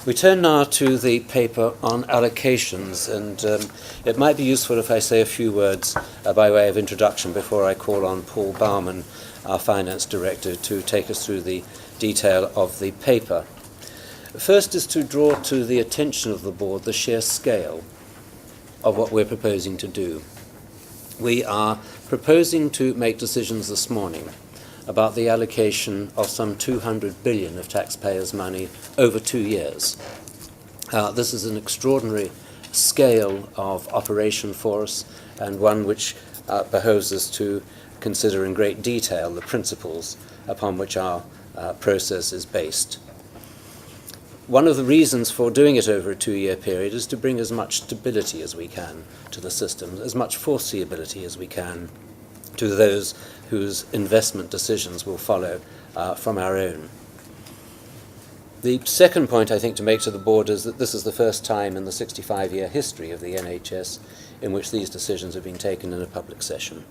We turn now to the paper on allocations, and it might be useful if I say a few words by way of introduction before I call on Paul Baumann, our Finance Director, to take us through the detail of the paper. First is to draw to the attention of the Board the sheer scale of what we're proposing to do. We are proposing to make decisions this morning about the allocation of some 200 billion of taxpayers' money over 2 years. This is an extraordinary scale of operation for us, and one which behoves us to consider in great detail the principles upon which our process is based. One of the reasons for doing it over a 2-year period is to bring as much stability as we can to the system, as much foreseeability as we can to those whose investment decisions will follow from our own. The second point I think to make to the Board is that this is the first time in the 65-year history of the NHS in which these decisions have been taken in a public session.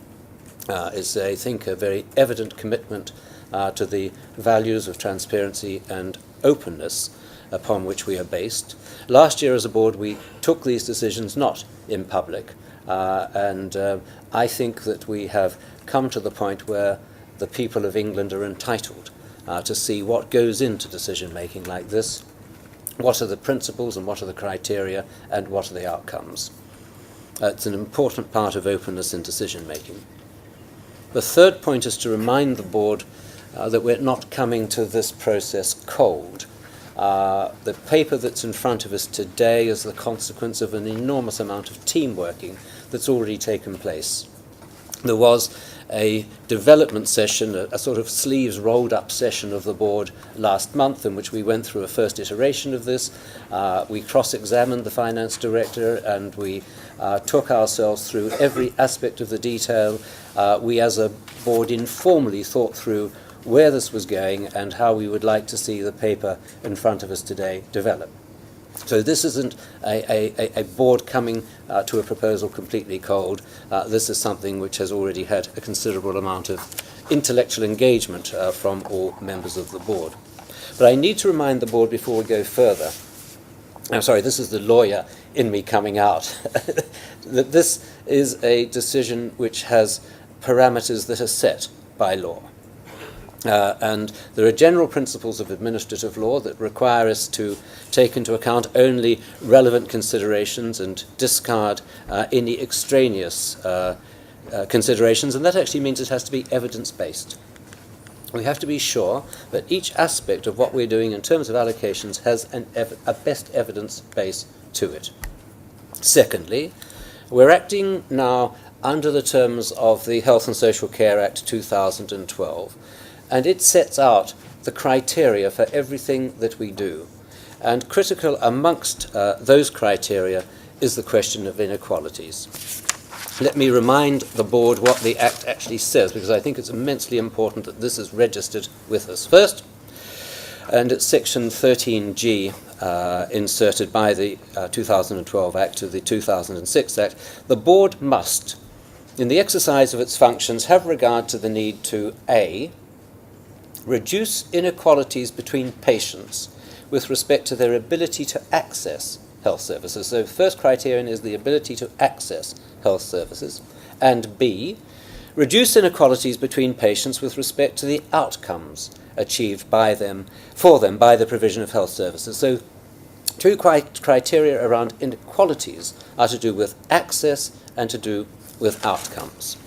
It's, I think, a very evident commitment to the values of transparency and openness upon which we are based. Last year as a Board we took these decisions not in public, and I think that we have come to the point where the people of England are entitled to see what goes into decision making like this, what are the principles and what are the criteria and what are the outcomes. It's an important part of openness in decision making. The third point is to remind the Board that we're not coming to this process cold. The paper that's in front of us today is the consequence of an enormous amount of team working that's already taken place. There was a development session, a sort of sleeves rolled up session of the Board last month in which we went through a first iteration of this. We cross-examined the Finance Director and we took ourselves through every aspect of the detail. We as a Board informally thought through where this was going and how we would like to see the paper in front of us today develop. So this isn't a Board coming to a proposal completely cold. This is something which has already had a considerable amount of intellectual engagement from all members of the Board. But I need to remind the Board before we go further, I'm sorry, this is the lawyer in me coming out, that this is a decision which has parameters that are set by law. And there are general principles of administrative law that require us to take into account only relevant considerations and discard any extraneous considerations, and that actually means it has to be evidence-based. We have to be sure that each aspect of what we're doing in terms of allocations has a best evidence base to it. Secondly, we're acting now under the terms of the Health and Social Care Act 2012, and it sets out the criteria for everything that we do. And critical amongst those criteria is the question of inequalities. Let me remind the Board what the Act actually says, because I think it's immensely important that this is registered with us. First, and it's section 13G inserted by the 2012 Act to the 2006 Act, the Board must, in the exercise of its functions, have regard to the need to A, reduce inequalities between patients with respect to their ability to access health services. So the first criterion is the ability to access health services. And B, reduce inequalities between patients with respect to the outcomes achieved by them, for them, by the provision of health services. So two criteria around inequalities are to do with access and to do with outcomes.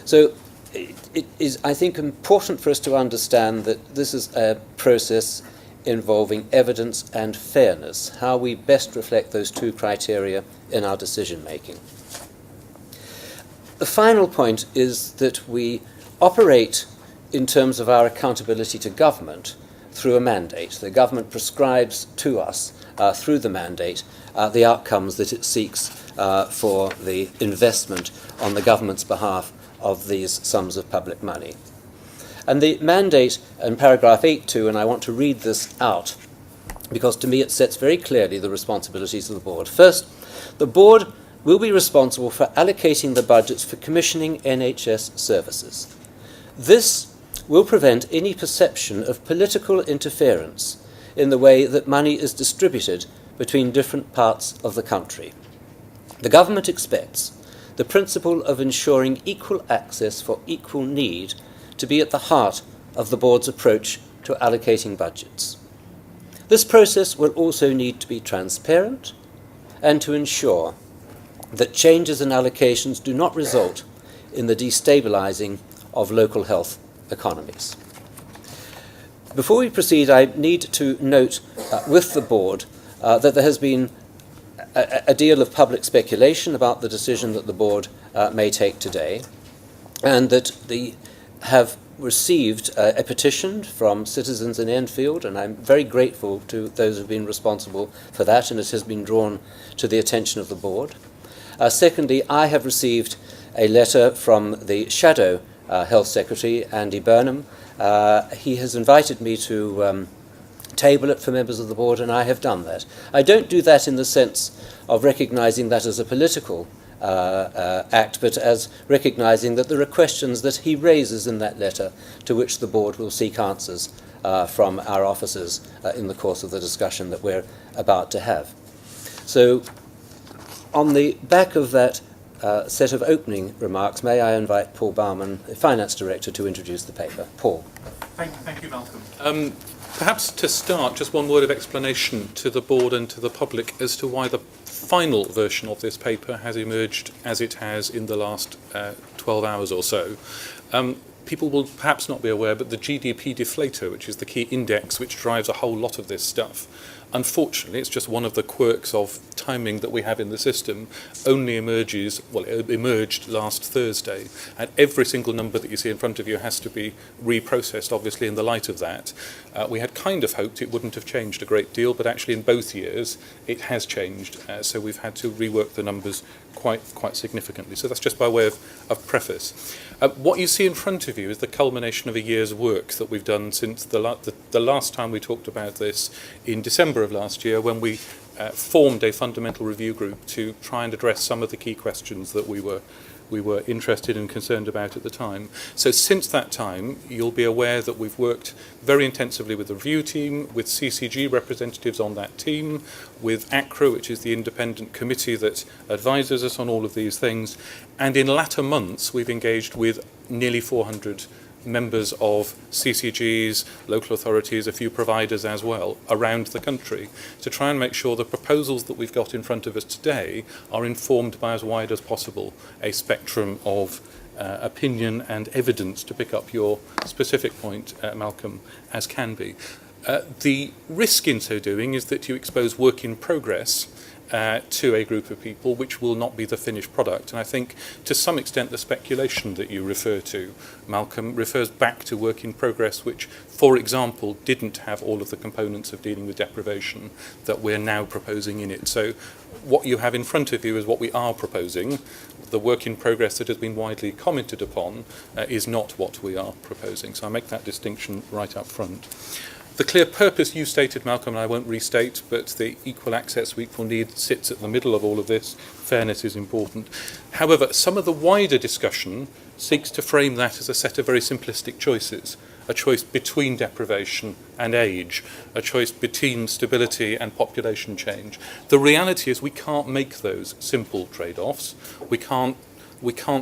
So it is, I think, important for us to understand that this is a process involving evidence and fairness, how we best reflect those two criteria in our decision making. The final point is that we operate in terms of our accountability to government through a mandate. The government prescribes to us through the mandate the outcomes that it seeks for the investment on the government's behalf of these sums of public money. And the mandate in paragraph 8.2, and I want to read this out because to me it sets very clearly the responsibilities of the Board. First, the Board will be responsible for allocating the budgets for commissioning NHS services. This will prevent any perception of political interference in the way that money is distributed between different parts of the country. The government expects the principle of ensuring equal access for equal need to be at the heart of the board's approach to allocating budgets. This process will also need to be transparent and to ensure that changes in allocations do not result in the destabilising of local health economies. Before we proceed, I need to note with the board that there has been a deal of public speculation about the decision that the board may take today, and that they have received a petition from citizens in Enfield, and I'm very grateful to those who have been responsible for that, and it has been drawn to the attention of the board. Secondly, I have received a letter from the Shadow Health Secretary, Andy Burnham. He has invited me to table it for members of the board, and I have done that. I don't do that in the sense of recognising that as a political act, but as recognising that there are questions that he raises in that letter to which the board will seek answers from our officers in the course of the discussion that we're about to have. So, on the back of that set of opening remarks, may I invite Paul Baumann, the Finance Director, to introduce the paper. Paul. Thank you, Malcolm. Perhaps to start, just one word of explanation to the board and to the public as to why the final version of this paper has emerged as it has in the last 12 hours or so. People will perhaps not be aware, but the GDP deflator, which is the key index which drives a whole lot of this stuff, unfortunately, it's just one of the quirks of timing that we have in the system, only emerges, well, it emerged last Thursday, and every single number that you see in front of you has to be reprocessed, obviously, in the light of that. We had kind of hoped it wouldn't have changed a great deal, but actually in both years it has changed, so we've had to rework the numbers quite significantly. So that's just by way of preface. What you see in front of you is the culmination of a year's work that we've done since the last time we talked about this in December of last year, when we formed a fundamental review group to try and address some of the key questions that we were interested and concerned about at the time. So since that time, you'll be aware that we've worked very intensively with the review team, with CCG representatives on that team, with ACRA, which is the independent committee that advises us on all of these things, and in latter months we've engaged with nearly 400 members of CCGs, local authorities, a few providers as well, around the country, to try and make sure the proposals that we've got in front of us today are informed by as wide as possible a spectrum of opinion and evidence, to pick up your specific point, Malcolm, as can be. The risk in so doing is that you expose work in progress to a group of people which will not be the finished product. And I think to some extent the speculation that you refer to, Malcolm, refers back to work in progress which, for example, didn't have all of the components of dealing with deprivation that we're now proposing in it. So what you have in front of you is what we are proposing. The work in progress that has been widely commented upon is not what we are proposing. So I make that distinction right up front. The clear purpose you stated, Malcolm, and I won't restate, but the equal access, equal need sits at the middle of all of this. Fairness is important. However, some of the wider discussion seeks to frame that as a set of very simplistic choices. A choice between deprivation and age, a choice between stability and population change. The reality is we can't make those simple trade-offs. We can't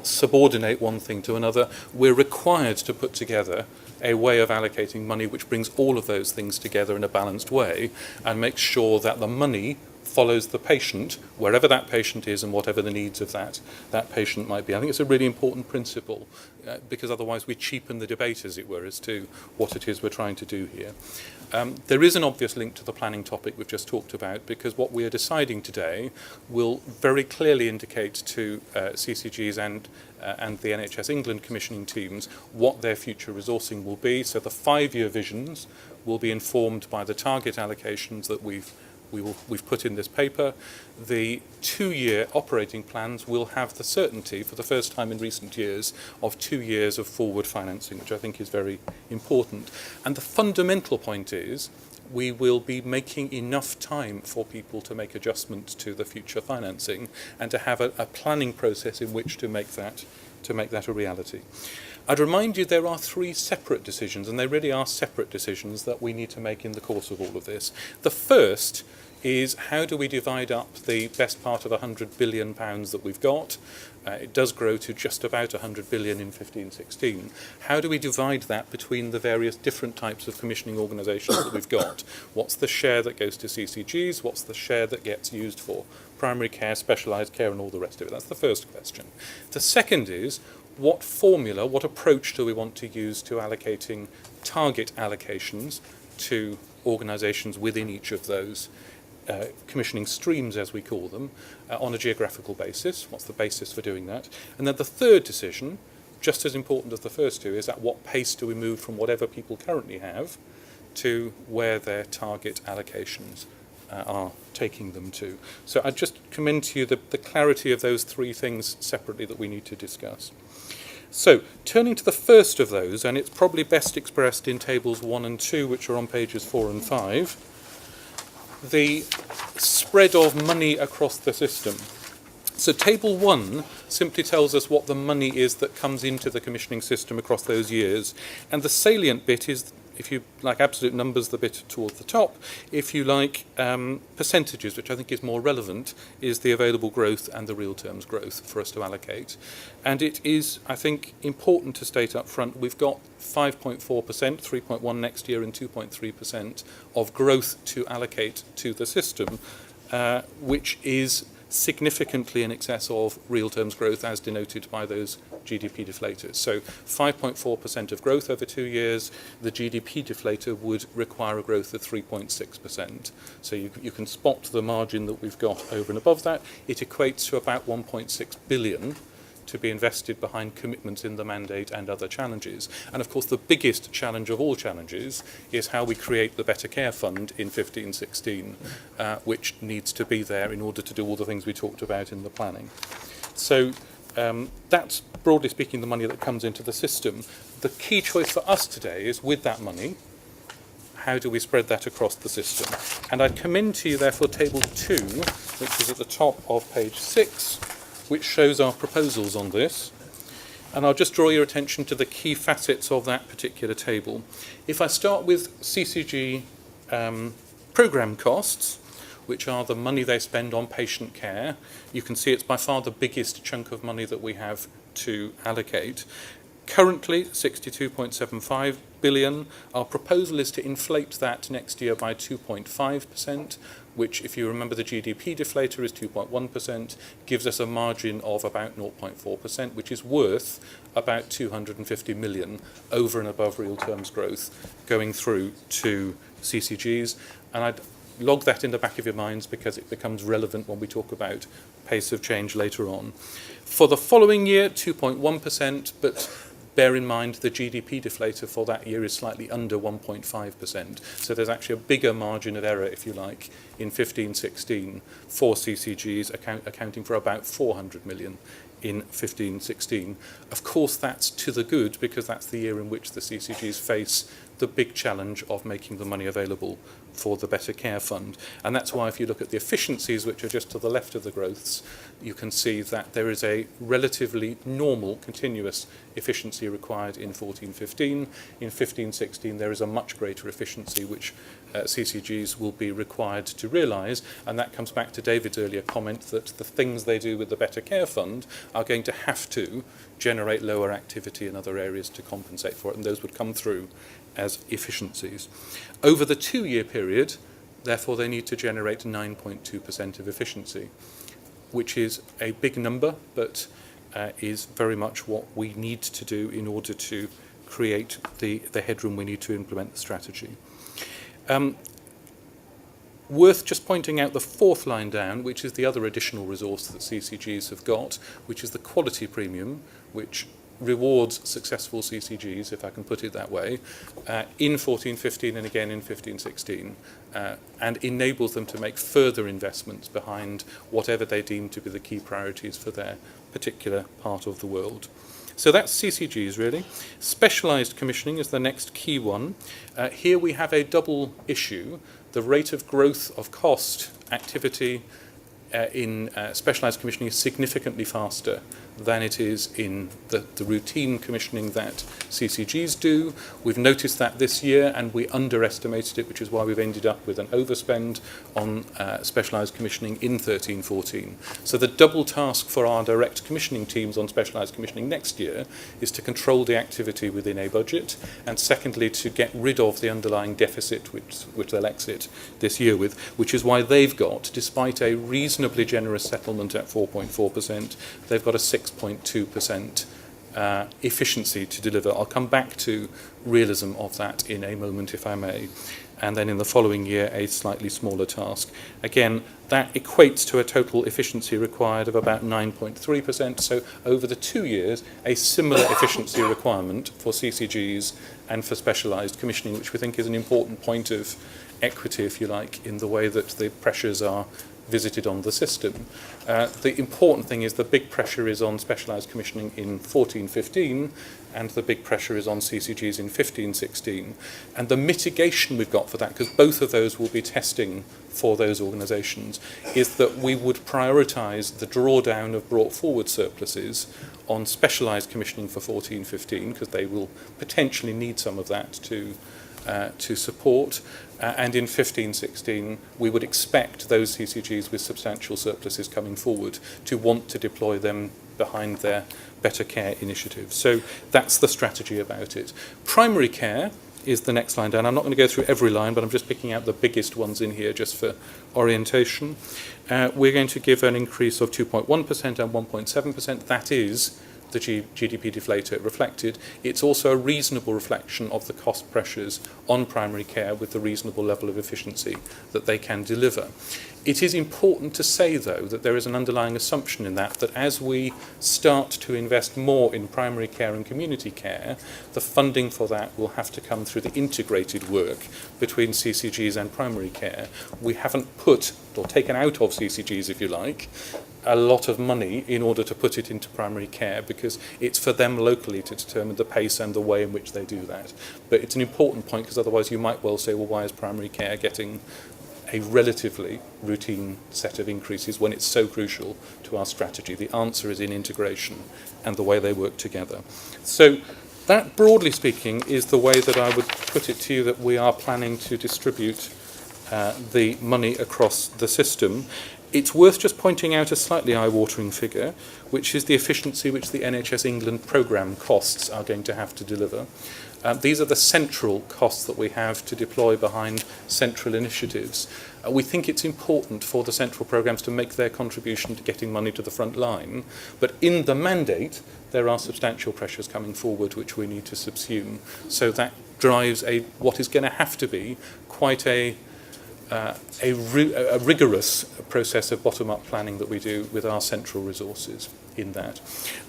subordinate one thing to another. We're required to put together a way of allocating money which brings all of those things together in a balanced way and makes sure that the money follows the patient, wherever that patient is and whatever the needs of that patient might be. I think it's a really important principle because otherwise we cheapen the debate, as it were, as to what it is we're trying to do here. There is an obvious link to the planning topic we've just talked about, because what we are deciding today will very clearly indicate to CCGs and the NHS England commissioning teams what their future resourcing will be. So the 5-year visions will be informed by the target allocations that we've put in this paper. The 2-year operating plans will have the certainty, for the first time in recent years, of 2 years of forward financing, which I think is very important. And the fundamental point is we will be making enough time for people to make adjustments to the future financing and to have a planning process in which to make that a reality. I'd remind you there are 3 separate decisions, and they really are separate decisions that we need to make in the course of all of this. The first is, how do we divide up the best part of £100 billion that we've got? It does grow to just about 100 billion in 15-16. How do we divide that between the various different types of commissioning organisations that we've got? What's the share that goes to CCGs? What's the share that gets used for primary care, specialised care, and all the rest of it? That's the first question. The second is, what formula, what approach do we want to use to allocating target allocations to organisations within each of those commissioning streams, as we call them, on a geographical basis? What's the basis for doing that? And then the third decision, just as important as the first two, is at what pace do we move from whatever people currently have to where their target allocations are taking them to. So I just commend to you the clarity of those 3 things separately that we need to discuss. So, turning to the first of those, and it's probably best expressed in tables 1 and 2, which are on pages 4 and 5, the spread of money across the system. So table 1 simply tells us what the money is that comes into the commissioning system across those years. And the salient bit is, if you like absolute numbers, the bit towards the top. If you like percentages, which I think is more relevant, is the available growth and the real terms growth for us to allocate. And it is, I think, important to state up front, we've got 5.4%, 3.1 next year and 2.3% of growth to allocate to the system, which is significantly in excess of real terms growth as denoted by those GDP deflators. So 5.4% of growth over 2 years, the GDP deflator would require a growth of 3.6%. So you can spot the margin that we've got over and above that. It equates to about 1.6 billion to be invested behind commitments in the mandate and other challenges. And of course the biggest challenge of all challenges is how we create the Better Care Fund in 15-16, which needs to be there in order to do all the things we talked about in the planning. So that's, broadly speaking, the money that comes into the system. The key choice for us today is, with that money, how do we spread that across the system? And I commend to you, therefore, table 2, which is at the top of page 6, which shows our proposals on this. And I'll just draw your attention to the key facets of that particular table. If I start with CCG programme costs, which are the money they spend on patient care, you can see it's by far the biggest chunk of money that we have to allocate. Currently 62.75 billion. Our proposal is to inflate that next year by 2.5%, which, if you remember, the GDP deflator is 2.1%, gives us a margin of about 0.4%, which is worth about 250 million over and above real terms growth going through to CCGs. And I'd log that in the back of your minds because it becomes relevant when we talk about pace of change later on. For the following year, 2.1%, but bear in mind the GDP deflator for that year is slightly under 1.5%. So there's actually a bigger margin of error, if you like, in 15-16 for CCGs, accounting for about 400 million in 15-16. Of course, that's to the good, because that's the year in which the CCGs face the big challenge of making the money available for the Better Care Fund. And that's why if you look at the efficiencies, which are just to the left of the growths, you can see that there is a relatively normal, continuous efficiency required in 14-15. In 15-16, there is a much greater efficiency which CCGs will be required to realise, and that comes back to David's earlier comment that the things they do with the Better Care Fund are going to have to generate lower activity in other areas to compensate for it, and those would come through as efficiencies. Over the 2-year period, therefore, they need to generate 9.2% of efficiency, which is a big number, but is very much what we need to do in order to create the headroom we need to implement the strategy. Worth just pointing out the 4th line down, which is the other additional resource that CCGs have got, which is the quality premium, which rewards successful CCGs, if I can put it that way, in 14-15 and again in 15-16, and enables them to make further investments behind whatever they deem to be the key priorities for their particular part of the world. So that's CCGs, really. Specialised commissioning is the next key one. Here we have a double issue. The rate of growth of cost, activity, in specialised commissioning is significantly faster than it is in the routine commissioning that CCGs do. We've noticed that this year, and we underestimated it, which is why we've ended up with an overspend on specialised commissioning in 13-14. So the double task for our direct commissioning teams on specialised commissioning next year is to control the activity within a budget, and secondly to get rid of the underlying deficit which they'll exit this year with, which is why they've got, despite a reasonably generous settlement at 4.4%, they've got a 6.2% efficiency to deliver. I'll come back to realism of that in a moment, if I may. And then in the following year, a slightly smaller task. Again, that equates to a total efficiency required of about 9.3%. So over the 2 years, a similar efficiency requirement for CCGs and for specialised commissioning, which we think is an important point of equity, if you like, in the way that the pressures are visited on the system. The important thing is the big pressure is on specialised commissioning in 14-15, and the big pressure is on CCGs in 15-16. And the mitigation we've got for that, because both of those will be testing for those organisations, is that we would prioritise the drawdown of brought forward surpluses on specialised commissioning for 14-15, because they will potentially need some of that to support. And in 15-16, we would expect those CCGs with substantial surpluses coming forward to want to deploy them behind their better care initiatives. So that's the strategy about it. Primary care is the next line down. I'm not going to go through every line, but I'm just picking out the biggest ones in here just for orientation. We're going to give an increase of 2.1% and 1.7%. That is the GDP deflator reflected. It's also a reasonable reflection of the cost pressures on primary care with the reasonable level of efficiency that they can deliver. It is important to say, though, that there is an underlying assumption in that as we start to invest more in primary care and community care, the funding for that will have to come through the integrated work between CCGs and primary care. We haven't put, or taken out of CCGs, if you like, a lot of money in order to put it into primary care, because it's for them locally to determine the pace and the way in which they do that. But it's an important point, because otherwise you might well say, well, why is primary care getting a relatively routine set of increases when it's so crucial to our strategy? The answer is in integration and the way they work together. So that, broadly speaking, is the way that I would put it to you that we are planning to distribute the money across the system. It's worth just pointing out a slightly eye-watering figure, which is the efficiency which the NHS England programme costs are going to have to deliver. These are the central costs that we have to deploy behind central initiatives. We think it's important for the central programmes to make their contribution to getting money to the front line, but in the mandate there are substantial pressures coming forward which we need to subsume. So that drives what is going to have to be quite a rigorous process of bottom-up planning that we do with our central resources in that.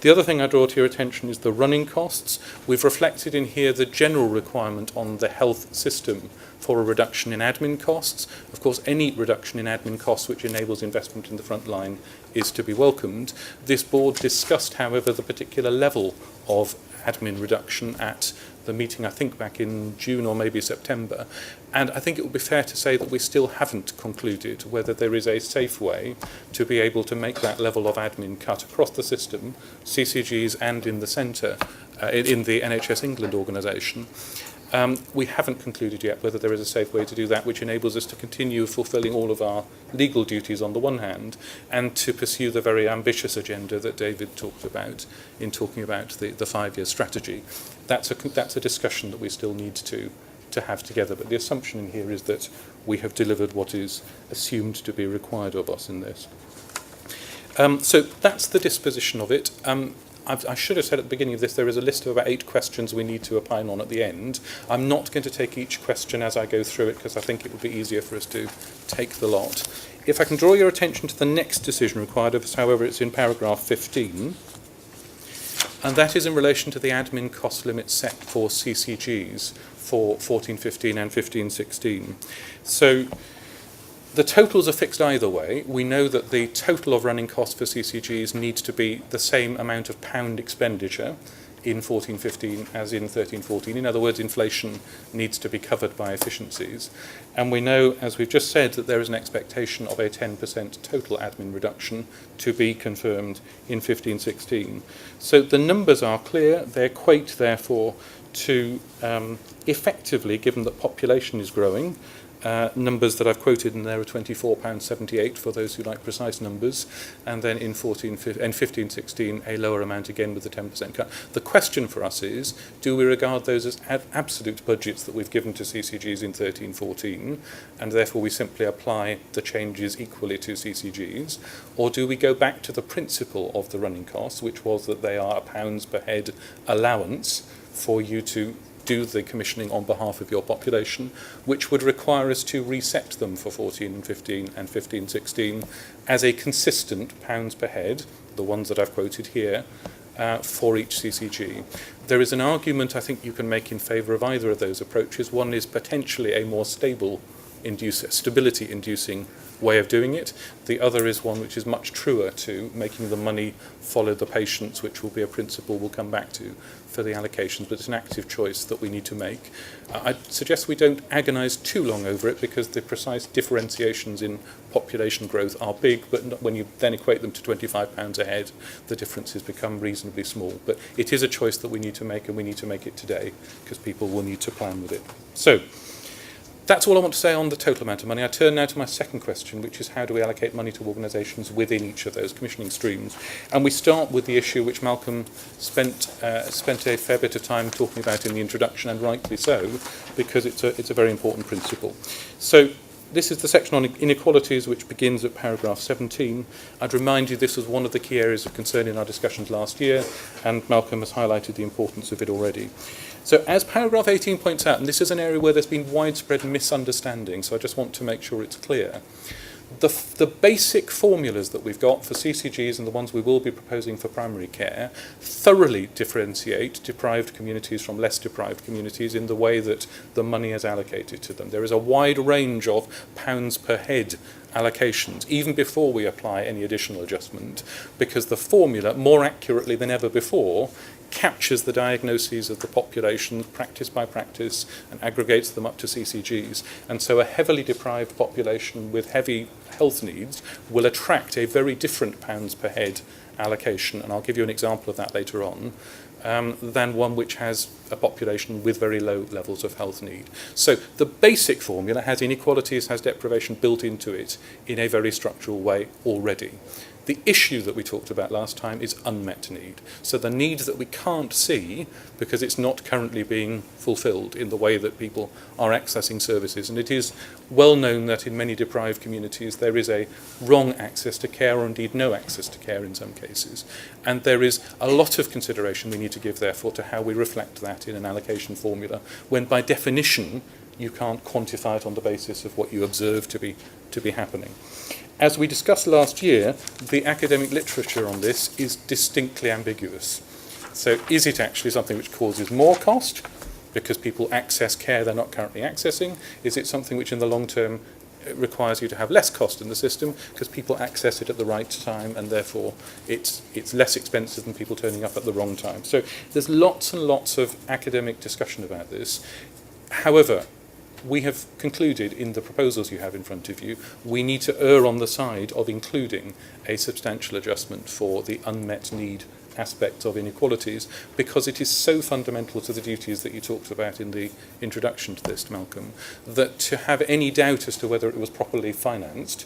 The other thing I draw to your attention is the running costs. We've reflected in here the general requirement on the health system for a reduction in admin costs. Of course, any reduction in admin costs which enables investment in the front line is to be welcomed. This board discussed, however, the particular level of admin reduction at the meeting, I think, back in June or maybe September. And I think it would be fair to say that we still haven't concluded whether there is a safe way to be able to make that level of admin cut across the system, CCGs and in the centre, in the NHS England organisation. We haven't concluded yet whether there is a safe way to do that, which enables us to continue fulfilling all of our legal duties on the one hand, and to pursue the very ambitious agenda that David talked about in talking about the 5-year strategy. That's a discussion that we still need to have together, but the assumption in here is that we have delivered what is assumed to be required of us in this. So that's the disposition of it. I should have said at the beginning of this, there is a list of about 8 questions we need to opine on at the end. I'm not going to take each question as I go through it, because I think it would be easier for us to take the lot. If I can draw your attention to the next decision required of us, however, it's in paragraph 15, and that is in relation to the admin cost limit set for CCGs for 14-15 and 15-16. So the totals are fixed either way. We know that the total of running costs for CCGs needs to be the same amount of pound expenditure in 14-15 as in 13-14. In other words, inflation needs to be covered by efficiencies. And we know, as we've just said, that there is an expectation of a 10% total admin reduction to be confirmed in 15-16. So the numbers are clear. They equate, therefore, to effectively, given that population is growing, numbers that I've quoted in there are £24.78 for those who like precise numbers, and then in 15-16 a lower amount again with the 10% cut. The question for us is, do we regard those as absolute budgets that we've given to CCGs in 13-14, and therefore we simply apply the changes equally to CCGs, or do we go back to the principle of the running costs, which was that they are a pounds per head allowance for you to do the commissioning on behalf of your population, which would require us to reset them for 14-15 and 15-16 as a consistent pounds per head, the ones that I've quoted here, for each CCG. There is an argument I think you can make in favour of either of those approaches. One is potentially a more stability-inducing way of doing it. The other is one which is much truer to making the money follow the patients, which will be a principle we'll come back to for the allocations, but it's an active choice that we need to make. I'd suggest we don't agonise too long over it, because the precise differentiations in population growth are big, but when you then equate them to £25 a head, the differences become reasonably small. But it is a choice that we need to make, and we need to make it today, because people will need to plan with it. So that's all I want to say on the total amount of money. I turn now to my second question, which is how do we allocate money to organisations within each of those commissioning streams? And we start with the issue which Malcolm spent a fair bit of time talking about in the introduction, and rightly so, because it's a very important principle. So this is the section on inequalities, which begins at paragraph 17. I'd remind you this was one of the key areas of concern in our discussions last year, and Malcolm has highlighted the importance of it already. So as paragraph 18 points out, and this is an area where there's been widespread misunderstanding, so I just want to make sure it's clear, the basic formulas that we've got for CCGs and the ones we will be proposing for primary care thoroughly differentiate deprived communities from less deprived communities in the way that the money is allocated to them. There is a wide range of pounds per head allocations, even before we apply any additional adjustment, because the formula, more accurately than ever before, captures the diagnoses of the population practice by practice and aggregates them up to CCGs. And so a heavily deprived population with heavy health needs will attract a very different pounds per head allocation, and I'll give you an example of that later on, than one which has a population with very low levels of health need. So the basic formula has inequalities, has deprivation built into it in a very structural way already. The issue that we talked about last time is unmet need. So the needs that we can't see because it's not currently being fulfilled in the way that people are accessing services. And it is well known that in many deprived communities there is a wrong access to care, or indeed no access to care in some cases. And there is a lot of consideration we need to give, therefore, to how we reflect that in an allocation formula, when by definition you can't quantify it on the basis of what you observe to be happening. As we discussed last year, the academic literature on this is distinctly ambiguous. So is it actually something which causes more cost because people access care they're not currently accessing? Is it something which in the long term requires you to have less cost in the system because people access it at the right time, and therefore it's less expensive than people turning up at the wrong time? So there's lots and lots of academic discussion about this. However, we have concluded in the proposals you have in front of you, we need to err on the side of including a substantial adjustment for the unmet need aspects of inequalities, because it is so fundamental to the duties that you talked about in the introduction to this, Malcolm, that to have any doubt as to whether it was properly financed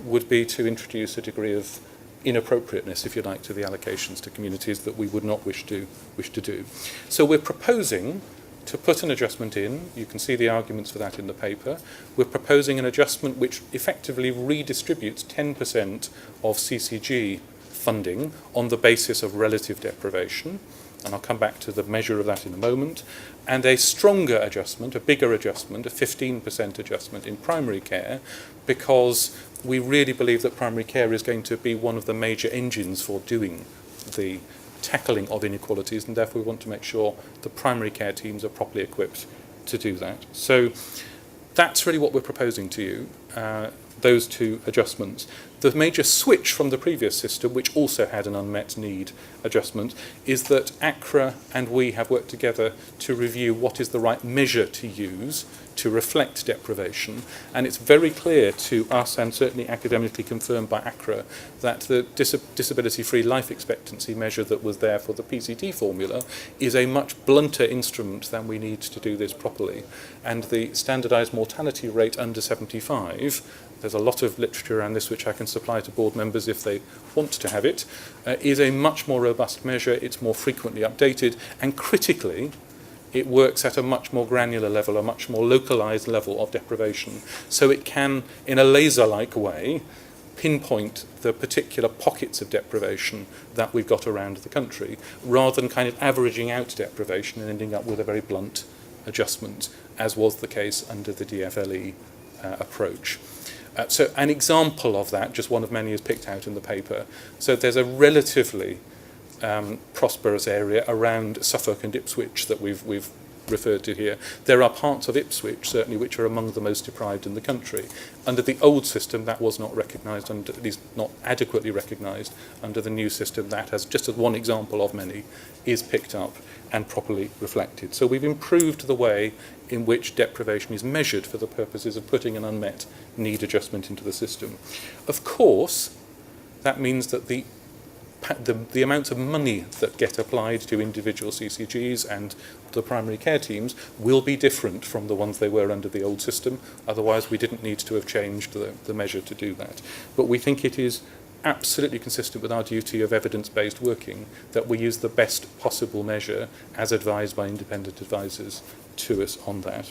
would be to introduce a degree of inappropriateness, if you like, to the allocations to communities that we would not wish to do. So we're proposing to put an adjustment in. You can see the arguments for that in the paper. We're proposing an adjustment which effectively redistributes 10% of CCG funding on the basis of relative deprivation, and I'll come back to the measure of that in a moment, and a stronger adjustment, a bigger adjustment, a 15% adjustment in primary care, because we really believe that primary care is going to be one of the major engines for doing the tackling of inequalities, and therefore we want to make sure the primary care teams are properly equipped to do that. So that's really what we're proposing to you, those two adjustments. The major switch from the previous system, which also had an unmet need adjustment, is that ACRA and we have worked together to review what is the right measure to use to reflect deprivation. And it's very clear to us, and certainly academically confirmed by ACRA, that the disability-free life expectancy measure that was there for the PCT formula is a much blunter instrument than we need to do this properly. And the standardised mortality rate under 75, there's a lot of literature around this which I can supply to board members if they want to have it, is a much more robust measure. It's more frequently updated, and critically, it works at a much more granular level, a much more localised level of deprivation. So it can, in a laser-like way, pinpoint the particular pockets of deprivation that we've got around the country, rather than kind of averaging out deprivation and ending up with a very blunt adjustment, as was the case under the DFLE approach. So an example of that, just one of many, is picked out in the paper. So there's a relatively prosperous area around Suffolk and Ipswich that we've referred to here. There are parts of Ipswich, certainly, which are among the most deprived in the country. Under the old system, that was not recognised, and at least not adequately recognised. Under the new system, that, as just as one example of many, is picked up and properly reflected. So we've improved the way in which deprivation is measured for the purposes of putting an unmet need adjustment into the system. Of course, that means that the amounts of money that get applied to individual CCGs and the primary care teams will be different from the ones they were under the old system. Otherwise, we didn't need to have changed the measure to do that. But we think it is absolutely consistent with our duty of evidence-based working that we use the best possible measure as advised by independent advisors to us on that.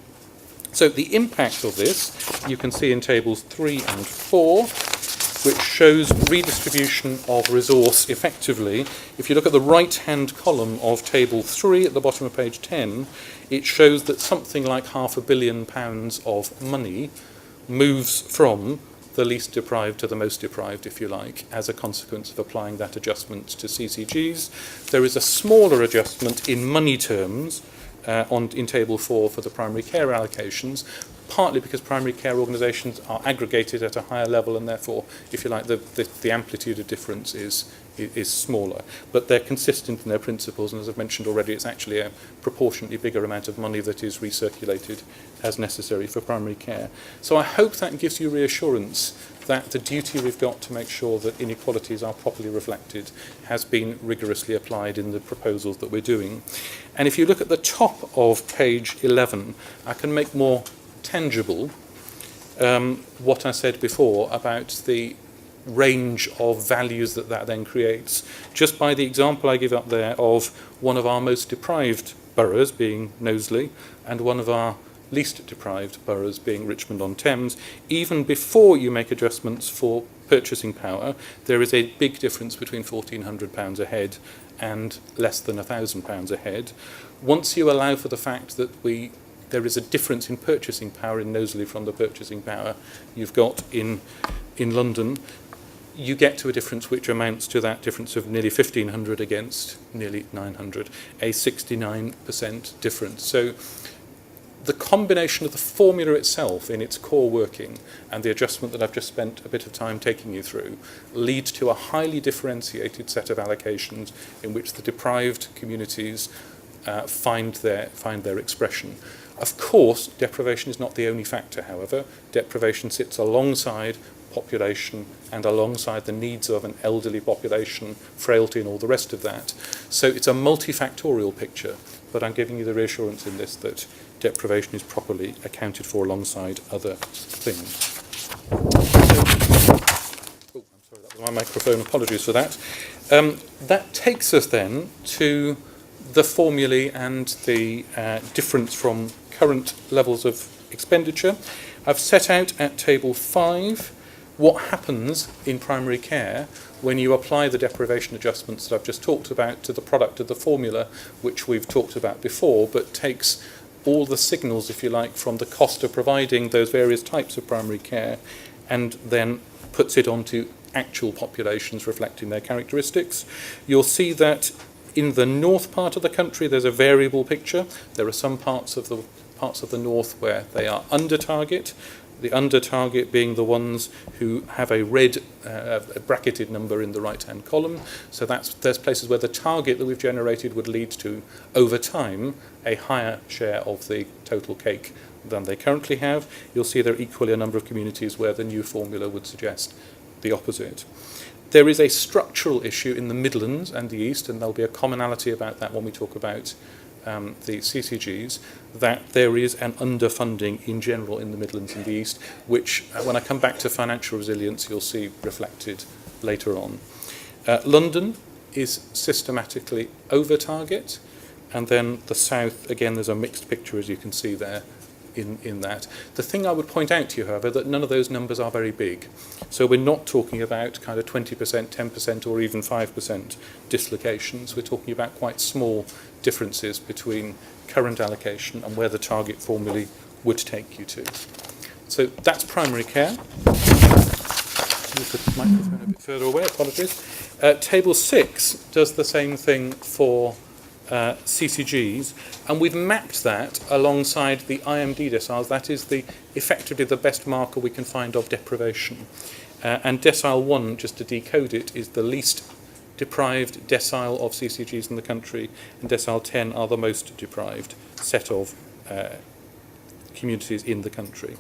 So the impact of this you can see in tables 3 and 4, which shows redistribution of resource effectively. If you look at the right-hand column of table 3 at the bottom of page 10, it shows that something like £500 million of money moves from the least deprived to the most deprived, if you like, as a consequence of applying that adjustment to CCGs. There is a smaller adjustment in money terms in table 4 for the primary care allocations, partly because primary care organisations are aggregated at a higher level, and therefore, if you like, the amplitude of difference is smaller. But they're consistent in their principles, and as I've mentioned already, it's actually a proportionately bigger amount of money that is recirculated as necessary for primary care. So I hope that gives you reassurance that the duty we've got to make sure that inequalities are properly reflected has been rigorously applied in the proposals that we're doing. And if you look at the top of page 11, I can make more tangible what I said before about the range of values that then creates, just by the example I give up there of one of our most deprived boroughs being Knowsley and one of our least deprived boroughs being Richmond-on-Thames. Even before you make adjustments for purchasing power, there is a big difference between £1,400 a head and less than £1,000 a head. Once you allow for the fact that there is a difference in purchasing power in Knowsley from the purchasing power you've got in London, you get to a difference which amounts to that difference of nearly 1,500 against nearly 900, a 69% difference. So the combination of the formula itself in its core working and the adjustment that I've just spent a bit of time taking you through lead to a highly differentiated set of allocations in which the deprived communities find their expression. Of course, deprivation is not the only factor, however. Deprivation sits alongside population and alongside the needs of an elderly population, frailty and all the rest of that. So it's a multifactorial picture, but I'm giving you the reassurance in this that deprivation is properly accounted for alongside other things. Oh, I'm sorry, that was my microphone, apologies for that. That takes us then to the formulae and the difference from current levels of expenditure. I've set out at table 5 what happens in primary care when you apply the deprivation adjustments that I've just talked about to the product of the formula, which we've talked about before, but takes all the signals, if you like, from the cost of providing those various types of primary care and then puts it onto actual populations reflecting their characteristics. You'll see that in the north part of the country there's a variable picture. There are some parts of the north where they are under target. The under target being the ones who have a red bracketed number in the right-hand column. So there's places where the target that we've generated would lead to, over time, a higher share of the total cake than they currently have. You'll see there are equally a number of communities where the new formula would suggest the opposite. There is a structural issue in the Midlands and the East, and there'll be a commonality about that when we talk about the CCGs, that there is an underfunding in general in the Midlands and the East, which, when I come back to financial resilience, you'll see reflected later on. London is systematically over target, and then the South, again, there's a mixed picture, as you can see there, in that. The thing I would point out to you, however, that none of those numbers are very big. So we're not talking about kind of 20%, 10% or even 5% dislocations. We're talking about quite small differences between current allocation and where the target formulae would take you to. So that's primary care. Move the microphone a bit further away, apologies. Table 6 does the same thing for CCGs, and we've mapped that alongside the IMD deciles. That is effectively the best marker we can find of deprivation. And decile 1, just to decode it, is the least deprived decile of CCGs in the country, and decile 10 are the most deprived set of communities in the country.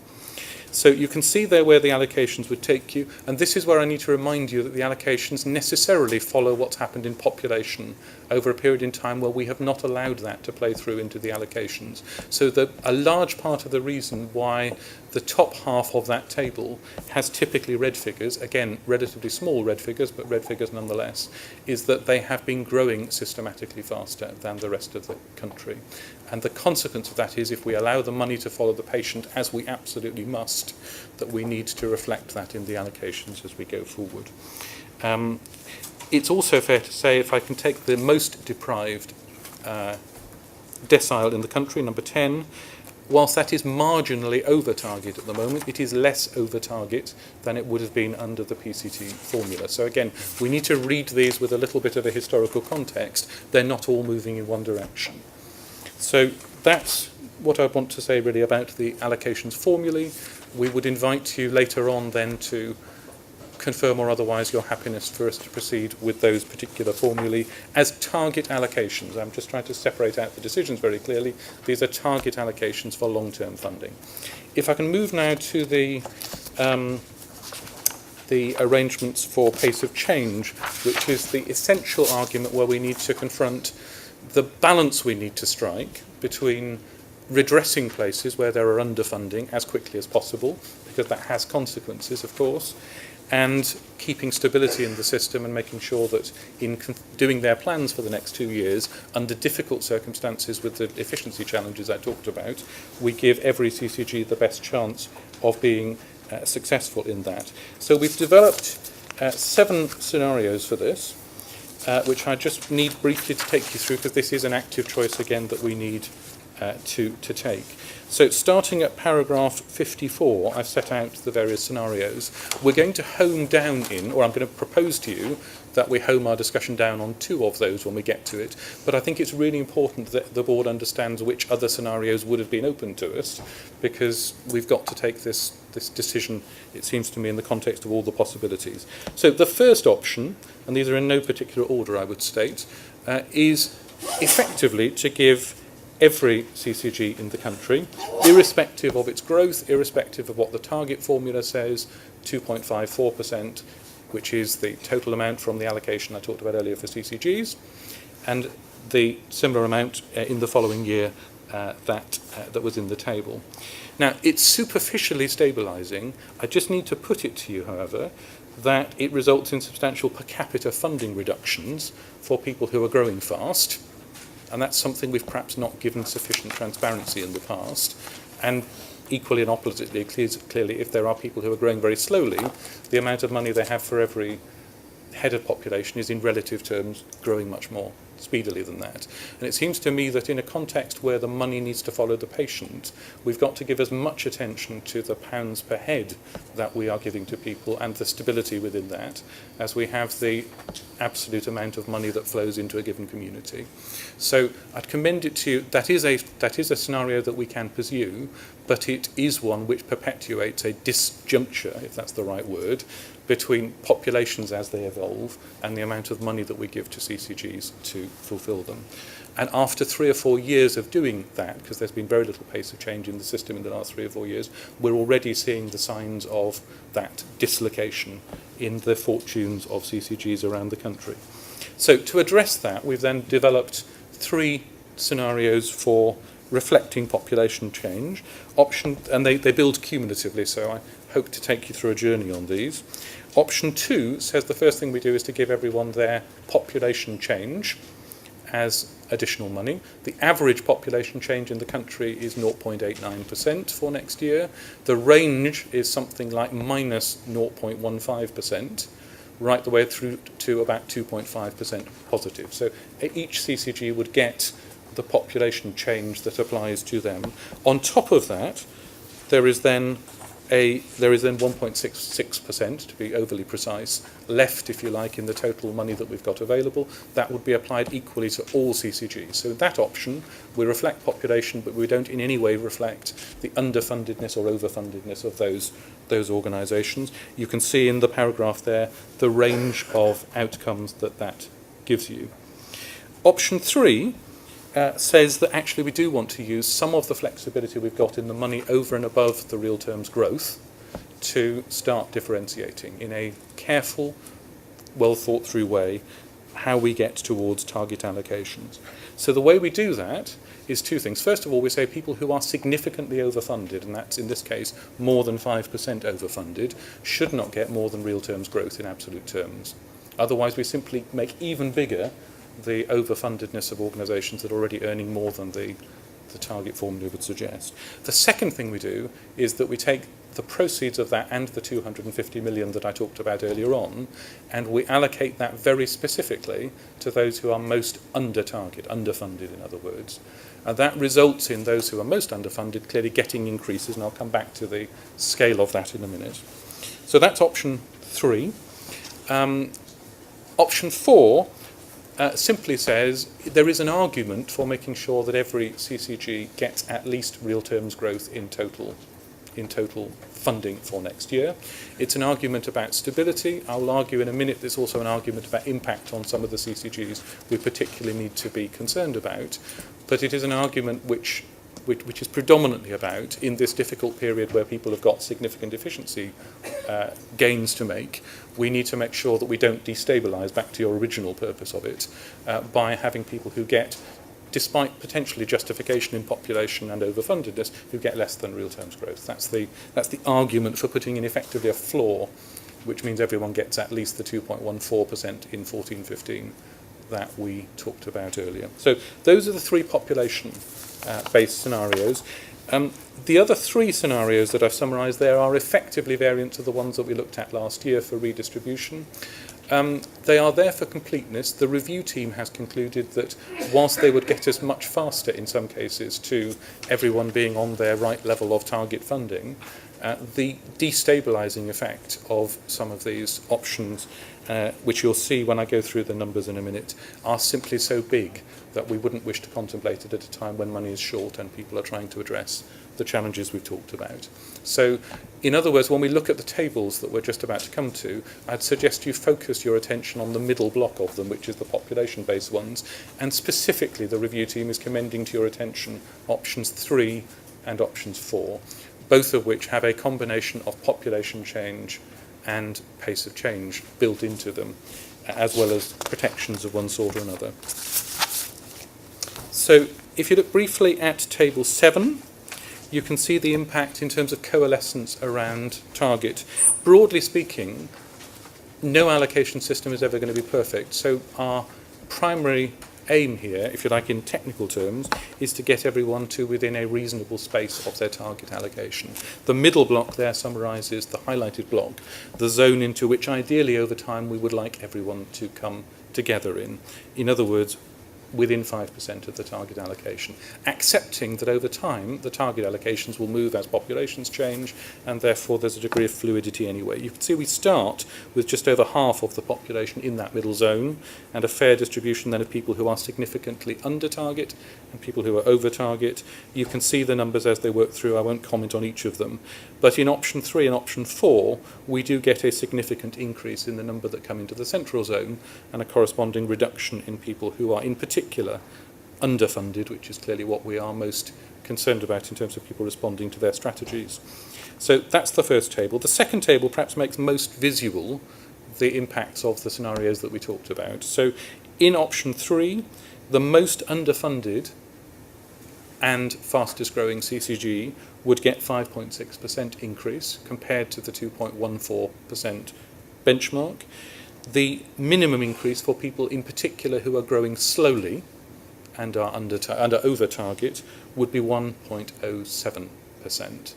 So you can see there where the allocations would take you, and this is where I need to remind you that the allocations necessarily follow what's happened in population over a period in time where we have not allowed that to play through into the allocations. So a large part of the reason why the top half of that table has typically red figures, again, relatively small red figures, but red figures nonetheless, is that they have been growing systematically faster than the rest of the country. And the consequence of that is if we allow the money to follow the patient, as we absolutely must, that we need to reflect that in the allocations as we go forward. It's also fair to say, if I can take the most deprived decile in the country, number 10, whilst that is marginally over target at the moment, it is less over target than it would have been under the PCT formula. So again, we need to read these with a little bit of a historical context. They're not all moving in one direction. So that's what I want to say really about the allocations formulae. We would invite you later on then to confirm or otherwise your happiness for us to proceed with those particular formulae as target allocations. I'm just trying to separate out the decisions very clearly. These are target allocations for long-term funding. If I can move now to the arrangements for pace of change, which is the essential argument where we need to confront the balance we need to strike between redressing places where there are underfunding as quickly as possible, because that has consequences, of course, and keeping stability in the system and making sure that in doing their plans for the next 2 years, under difficult circumstances with the efficiency challenges I talked about, we give every CCG the best chance of being successful in that. So we've developed 7 scenarios for this, which I just need briefly to take you through, because this is an active choice again that we need to take. So starting at paragraph 54, I've set out the various scenarios. We're going to home down or I'm going to propose to you that we home our discussion down on 2 of those when we get to it. But I think it's really important that the board understands which other scenarios would have been open to us, because we've got to take this decision, it seems to me, in the context of all the possibilities. So the first option, and these are in no particular order I would state, is effectively to give every CCG in the country, irrespective of its growth, irrespective of what the target formula says, 2.54%, which is the total amount from the allocation I talked about earlier for CCGs, and the similar amount in the following year that was in the table. Now, it's superficially stabilising. I just need to put it to you, however, that it results in substantial per capita funding reductions for people who are growing fast, and that's something we've perhaps not given sufficient transparency in the past. And equally and oppositely, clearly, if there are people who are growing very slowly, the amount of money they have for every head of population is in relative terms growing much more speedily than that. And it seems to me that in a context where the money needs to follow the patient, we've got to give as much attention to the pounds per head that we are giving to people and the stability within that as we have the absolute amount of money that flows into a given community. So I'd commend it to you. That is a scenario that we can pursue, but it is one which perpetuates a disjuncture, if that's the right word, between populations as they evolve and the amount of money that we give to CCGs to fulfil them. And after 3 or 4 years of doing that, because there's been very little pace of change in the system in the last 3 or 4 years, we're already seeing the signs of that dislocation in the fortunes of CCGs around the country. So to address that, we've then developed 3 scenarios for reflecting population change. And they build cumulatively, so I hope to take you through a journey on these. Option 2 says the first thing we do is to give everyone their population change as additional money. The average population change in the country is 0.89% for next year. The range is something like minus 0.15%, right the way through to about 2.5% positive. So each CCG would get the population change that applies to them. On top of that, there is then 1.66%, to be overly precise, left, if you like, in the total money that we've got available. That would be applied equally to all CCGs. So that option, we reflect population, but we don't in any way reflect the underfundedness or overfundedness of those organisations. You can see in the paragraph there the range of outcomes that gives you. Option 3 says that actually we do want to use some of the flexibility we've got in the money over and above the real terms growth to start differentiating in a careful, well thought through way how we get towards target allocations. So the way we do that is 2 things. First of all, we say people who are significantly overfunded, and that's in this case more than 5% overfunded, should not get more than real terms growth in absolute terms. Otherwise we simply make even bigger the overfundedness of organisations that are already earning more than the target formula would suggest. The second thing we do is that we take the proceeds of that and the 250 million that I talked about earlier on, and we allocate that very specifically to those who are most under target, underfunded in other words. And that results in those who are most underfunded clearly getting increases, and I'll come back to the scale of that in a minute. So that's option 3. Option 4 simply says there is an argument for making sure that every CCG gets at least real terms growth in total funding for next year. It's an argument about stability. I'll argue in a minute there's also an argument about impact on some of the CCGs we particularly need to be concerned about. But it is an argument which is predominantly about, in this difficult period where people have got significant efficiency gains to make, we need to make sure that we don't destabilise, back to your original purpose of it, by having people who get, despite potentially justification in population and overfundedness, who get less than real terms growth. That's the argument for putting in effectively a floor, which means everyone gets at least the 2.14% in 14-15 that we talked about earlier. So those are the 3 population-based scenarios. The other 3 scenarios that I've summarised there are effectively variants of the ones that we looked at last year for redistribution. They are there for completeness. The review team has concluded that whilst they would get us much faster in some cases to everyone being on their right level of target funding, the destabilising effect of some of these options, which you'll see when I go through the numbers in a minute, are simply so big that we wouldn't wish to contemplate it at a time when money is short and people are trying to address the challenges we've talked about. So, in other words, when we look at the tables that we're just about to come to, I'd suggest you focus your attention on the middle block of them, which is the population-based ones, and specifically the review team is commending to your attention options 3 and options 4, both of which have a combination of population change and pace of change built into them, as well as protections of one sort or another. So if you look briefly at table 7, you can see the impact in terms of coalescence around target. Broadly speaking, no allocation system is ever going to be perfect, so our primary aim here, if you like in technical terms, is to get everyone to within a reasonable space of their target allocation. The middle block there summarises the highlighted block, the zone into which ideally over time we would like everyone to come together in. In other words, within 5% of the target allocation, accepting that over time the target allocations will move as populations change, and therefore there's a degree of fluidity anyway. You can see we start with just over half of the population in that middle zone, and a fair distribution then of people who are significantly under target and people who are over target. You can see the numbers as they work through. I won't comment on each of them. But in option 3 and option 4, we do get a significant increase in the number that come into the central zone, and a corresponding reduction in people who are in particular underfunded, which is clearly what we are most concerned about in terms of people responding to their strategies. So that's the first table. The second table perhaps makes most visual the impacts of the scenarios that we talked about. So in option 3, the most underfunded and fastest growing CCG would get 5.6% increase compared to the 2.14% benchmark. The minimum increase for people in particular who are growing slowly and are under over target would be 1.07%.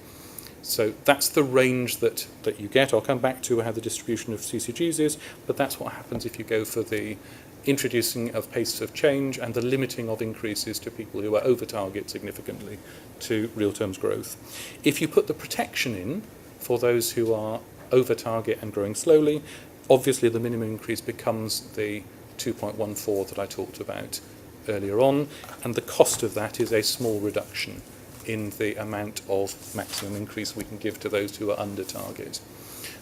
So that's the range that you get. I'll come back to how the distribution of CCGs is, but that's what happens if you go for the introducing of pace of change and the limiting of increases to people who are over target significantly to real terms growth. If you put the protection in for those who are over target and growing slowly, obviously the minimum increase becomes the 2.14 that I talked about earlier on, and the cost of that is a small reduction in the amount of maximum increase we can give to those who are under target.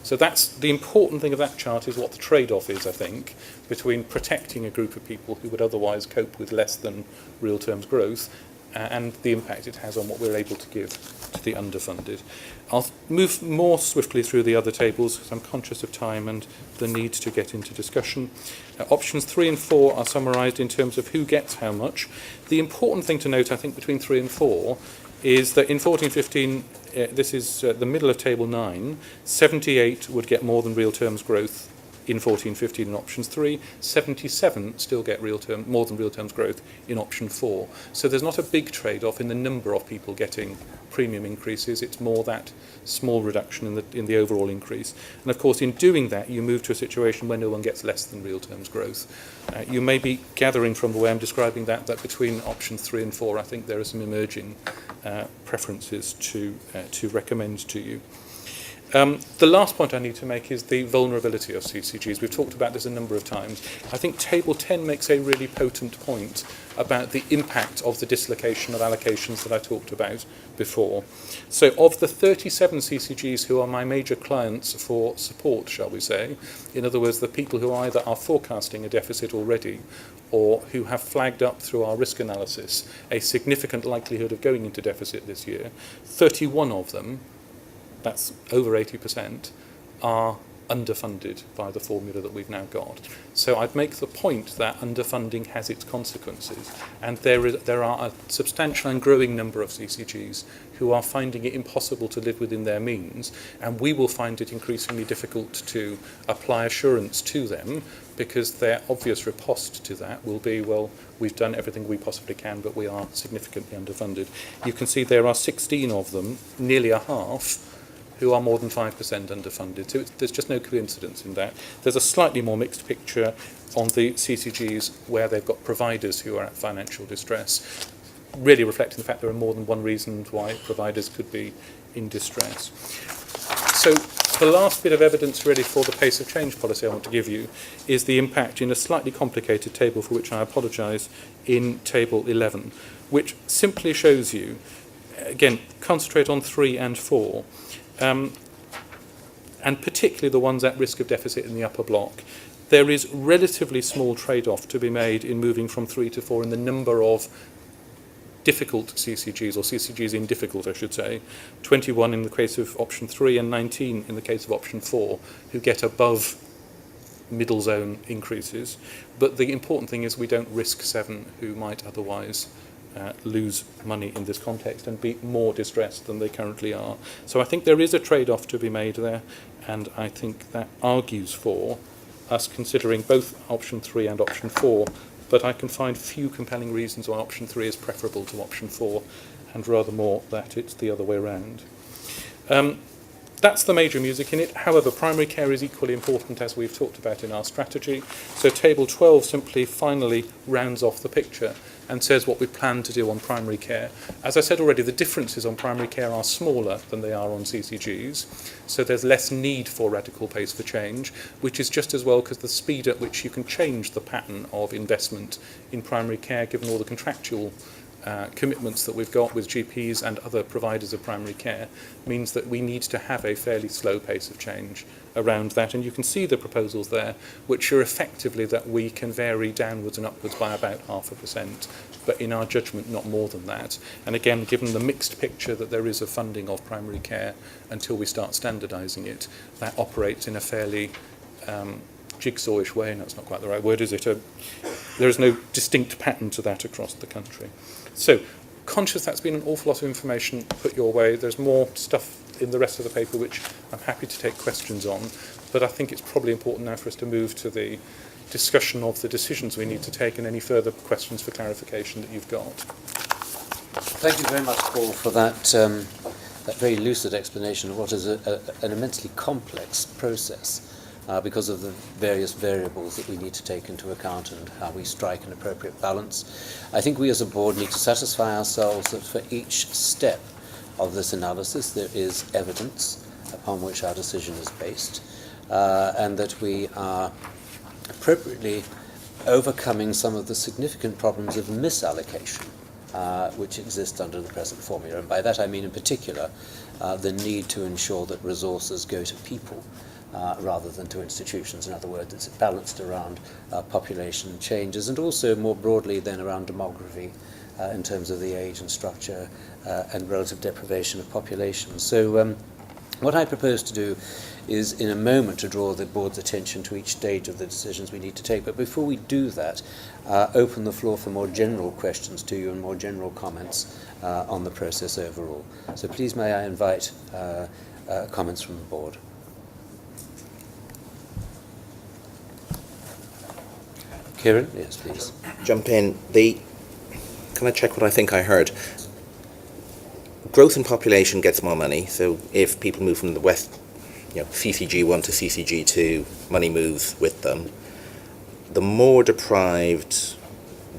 So that's the important thing of that chart, is what the trade-off is, I think, between protecting a group of people who would otherwise cope with less than real terms growth and the impact it has on what we're able to give to the underfunded. I'll move more swiftly through the other tables because I'm conscious of time and the need to get into discussion. Options 3 and 4 are summarised in terms of who gets how much. The important thing to note, I think, between 3 and 4 is that in 14-15, this is the middle of table 9, 78 would get more than real terms growth in 14-15 in options 3, 77 still get more than real terms growth in option 4. So there's not a big trade-off in the number of people getting premium increases, it's more that small reduction in the overall increase. And of course in doing that you move to a situation where no one gets less than real terms growth. You may be gathering from the way I'm describing that between option 3 and 4 I think there are some emerging preferences to recommend to you. The last point I need to make is the vulnerability of CCGs. We've talked about this a number of times. I think Table 10 makes a really potent point about the impact of the dislocation of allocations that I talked about before. So of the 37 CCGs who are my major clients for support, shall we say, in other words, the people who either are forecasting a deficit already or who have flagged up through our risk analysis a significant likelihood of going into deficit this year, 31 of them, that's over 80%, are underfunded by the formula that we've now got. So I'd make the point that underfunding has its consequences, and there are a substantial and growing number of CCGs who are finding it impossible to live within their means, and we will find it increasingly difficult to apply assurance to them, because their obvious riposte to that will be, well, we've done everything we possibly can, but we are significantly underfunded. You can see there are 16 of them, nearly a half, who are more than 5% underfunded. So there's just no coincidence in that. There's a slightly more mixed picture on the CCGs where they've got providers who are at financial distress, really reflecting the fact there are more than one reason why providers could be in distress. So the last bit of evidence really for the pace of change policy I want to give you is the impact in a slightly complicated table, for which I apologise, in table 11, which simply shows you, again, concentrate on 3 and 4, and particularly the ones at risk of deficit in the upper block. There is relatively small trade-off to be made in moving from 3 to 4 in the number of difficult CCGs, or CCGs in difficult, I should say, 21 in the case of option 3 and 19 in the case of option 4, who get above middle zone increases. But the important thing is we don't risk 7 who might otherwise lose money in this context and be more distressed than they currently are. So I think there is a trade-off to be made there, and I think that argues for us considering both option 3 and option 4, but I can find few compelling reasons why option 3 is preferable to option 4, and rather more that it's the other way around. that's the major music in it. However, primary care is equally important, as we've talked about in our strategy. So table 12 simply finally rounds off the picture and says what we plan to do on primary care. As I said already, the differences on primary care are smaller than they are on CCGs, so there's less need for radical pace for change, which is just as well because the speed at which you can change the pattern of investment in primary care, given all the contractual commitments that we've got with GPs and other providers of primary care, means that we need to have a fairly slow pace of change around that. And you can see the proposals there, which are effectively that we can vary downwards and upwards by about 0.5%, but in our judgment not more than that. And again, given the mixed picture that there is of funding of primary care until we start standardising it, that operates in a fairly jigsawish way. No, that's not quite the right word, is it? There is no distinct pattern to that across the country. So, conscious that's been an awful lot of information put your way. There's more stuff in the rest of the paper which I'm happy to take questions on, but I think it's probably important now for us to move to the discussion of the decisions we need to take and any further questions for clarification that you've got. Thank you very much, Paul, for that very lucid explanation of what is an immensely complex process. Because of the various variables that we need to take into account and how we strike an appropriate balance. I think we as a board need to satisfy ourselves that for each step of this analysis there is evidence upon which our decision is based, and that we are appropriately overcoming some of the significant problems of misallocation which exist under the present formula. And by that I mean in particular the need to ensure that resources go to people rather than to institutions. In other words, it's balanced around population changes and also more broadly then around demography in terms of the age and structure and relative deprivation of population. So what I propose to do is in a moment to draw the board's attention to each stage of the decisions we need to take. But before we do that, open the floor for more general questions to you and more general comments on the process overall. So please may I invite comments from the board. Kieran? Yes, please. Jump in. Can I check what I think I heard? Growth in population gets more money, so if people move from the west, CCG1 to CCG2, money moves with them. The more deprived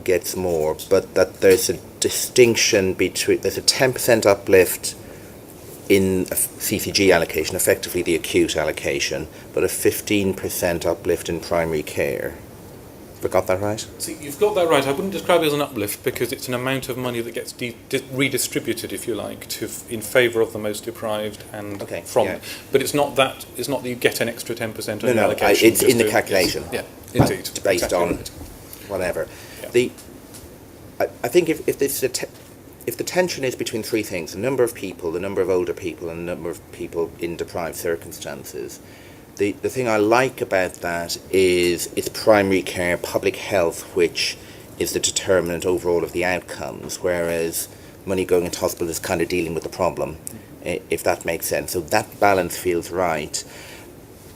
gets more, but that there's a distinction between, there's a 10% uplift in a CCG allocation, effectively the acute allocation, but a 15% uplift in primary care. Have I got that right? See, you've got that right. I wouldn't describe it as an uplift because it's an amount of money that gets redistributed, if you like, in favour of the most deprived and from. Yeah. But it's not that you get an extra 10% on your allocation. It's in the calculation. Yeah, indeed. Based exactly on whatever. Yeah. I think if the tension is between three things: the number of people, the number of older people, and the number of people in deprived circumstances. The thing I like about that is it's primary care, public health, which is the determinant overall of the outcomes, whereas money going into hospital is kind of dealing with the problem, if that makes sense. So that balance feels right.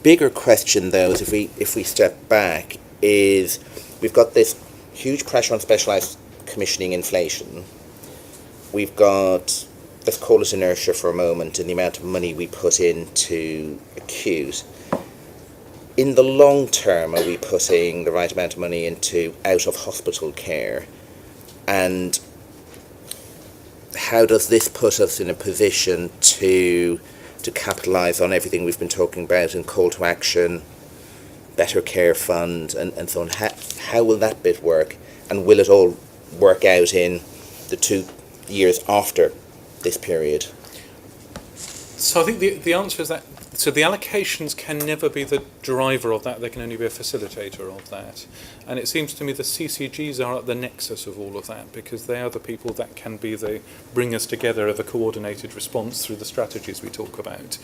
Bigger question, though, is if we step back, is we've got this huge pressure on specialised commissioning inflation. We've got, let's call it inertia for a moment, in the amount of money we put into acute. In the long term, are we putting the right amount of money into out-of-hospital care? And how does this put us in a position to capitalise on everything we've been talking about in call to action, better care fund, and so on? How will that bit work? And will it all work out in the 2 years after this period? So I think the answer is that, so the allocations can never be the driver of that, they can only be a facilitator of that. And it seems to me the CCGs are at the nexus of all of that because they are the people that can be the bringers together of a coordinated response through the strategies we talk about.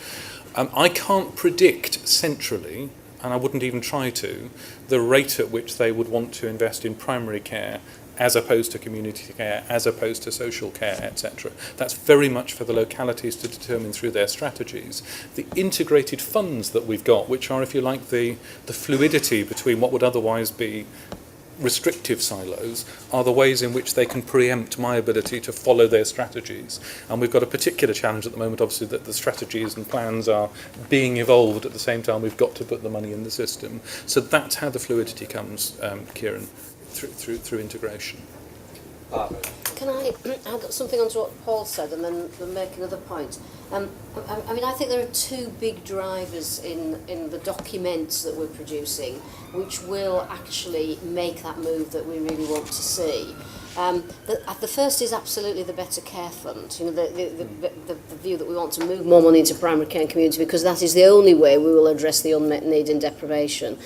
I can't predict centrally, and I wouldn't even try to, the rate at which they would want to invest in primary care as opposed to community care, as opposed to social care, etc. That's very much for the localities to determine through their strategies. The integrated funds that we've got, which are, if you like, the fluidity between what would otherwise be restrictive silos are the ways in which they can preempt my ability to follow their strategies. And we've got a particular challenge at the moment, obviously, that the strategies and plans are being evolved at the same time we've got to put the money in the system. So that's how the fluidity comes, Kieran, through integration. Can I add something onto what Paul said and then make another point? I mean, I think there are two big drivers in the documents that we're producing which will actually make that move that we really want to see. The first is absolutely the Better Care Fund, you know, the view that we want to move more money into primary care and community because that is the only way we will address the unmet need in deprivation.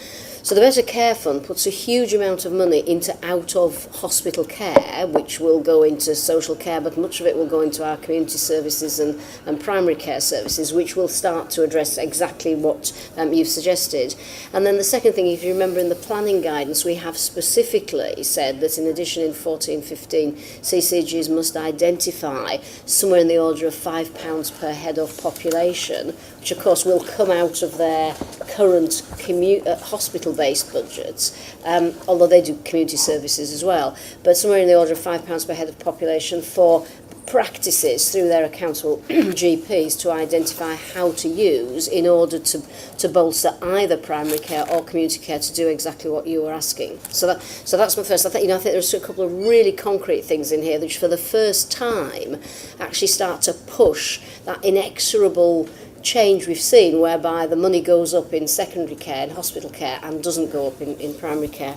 So the Better Care Fund puts a huge amount of money into out-of-hospital care, which will go into social care, but much of it will go into our community services and primary care services, which will start to address exactly what you've suggested. And then the second thing, if you remember in the planning guidance, we have specifically said that in addition in 14-15, CCGs must identify somewhere in the order of £5 per head of population, which of course will come out of their current hospital-based budgets, although they do community services as well, but somewhere in the order of £5 per head of population for practices through their accountable GPs to identify how to use in order to bolster either primary care or community care to do exactly what you were asking. So that's my first. I think there's a couple of really concrete things in here which for the first time actually start to push that inexorable change we've seen whereby the money goes up in secondary care and hospital care and doesn't go up in primary care.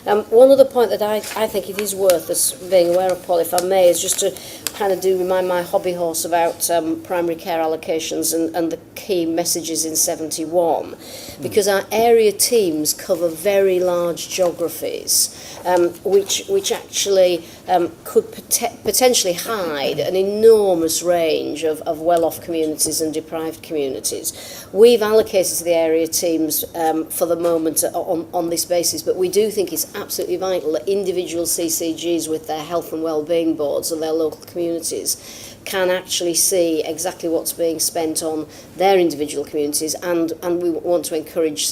One other point that I think it is worth us being aware of, Paul, if I may, is just to kind of remind my hobby horse about primary care allocations and the key messages in 71, because our area teams cover very large geographies, which actually could potentially hide an enormous range of well-off communities and deprived communities. We've allocated to the area teams for the moment on this basis, but we do think it's absolutely vital that individual CCGs with their health and wellbeing boards and their local communities can actually see exactly what's being spent on their individual communities, and we want to encourage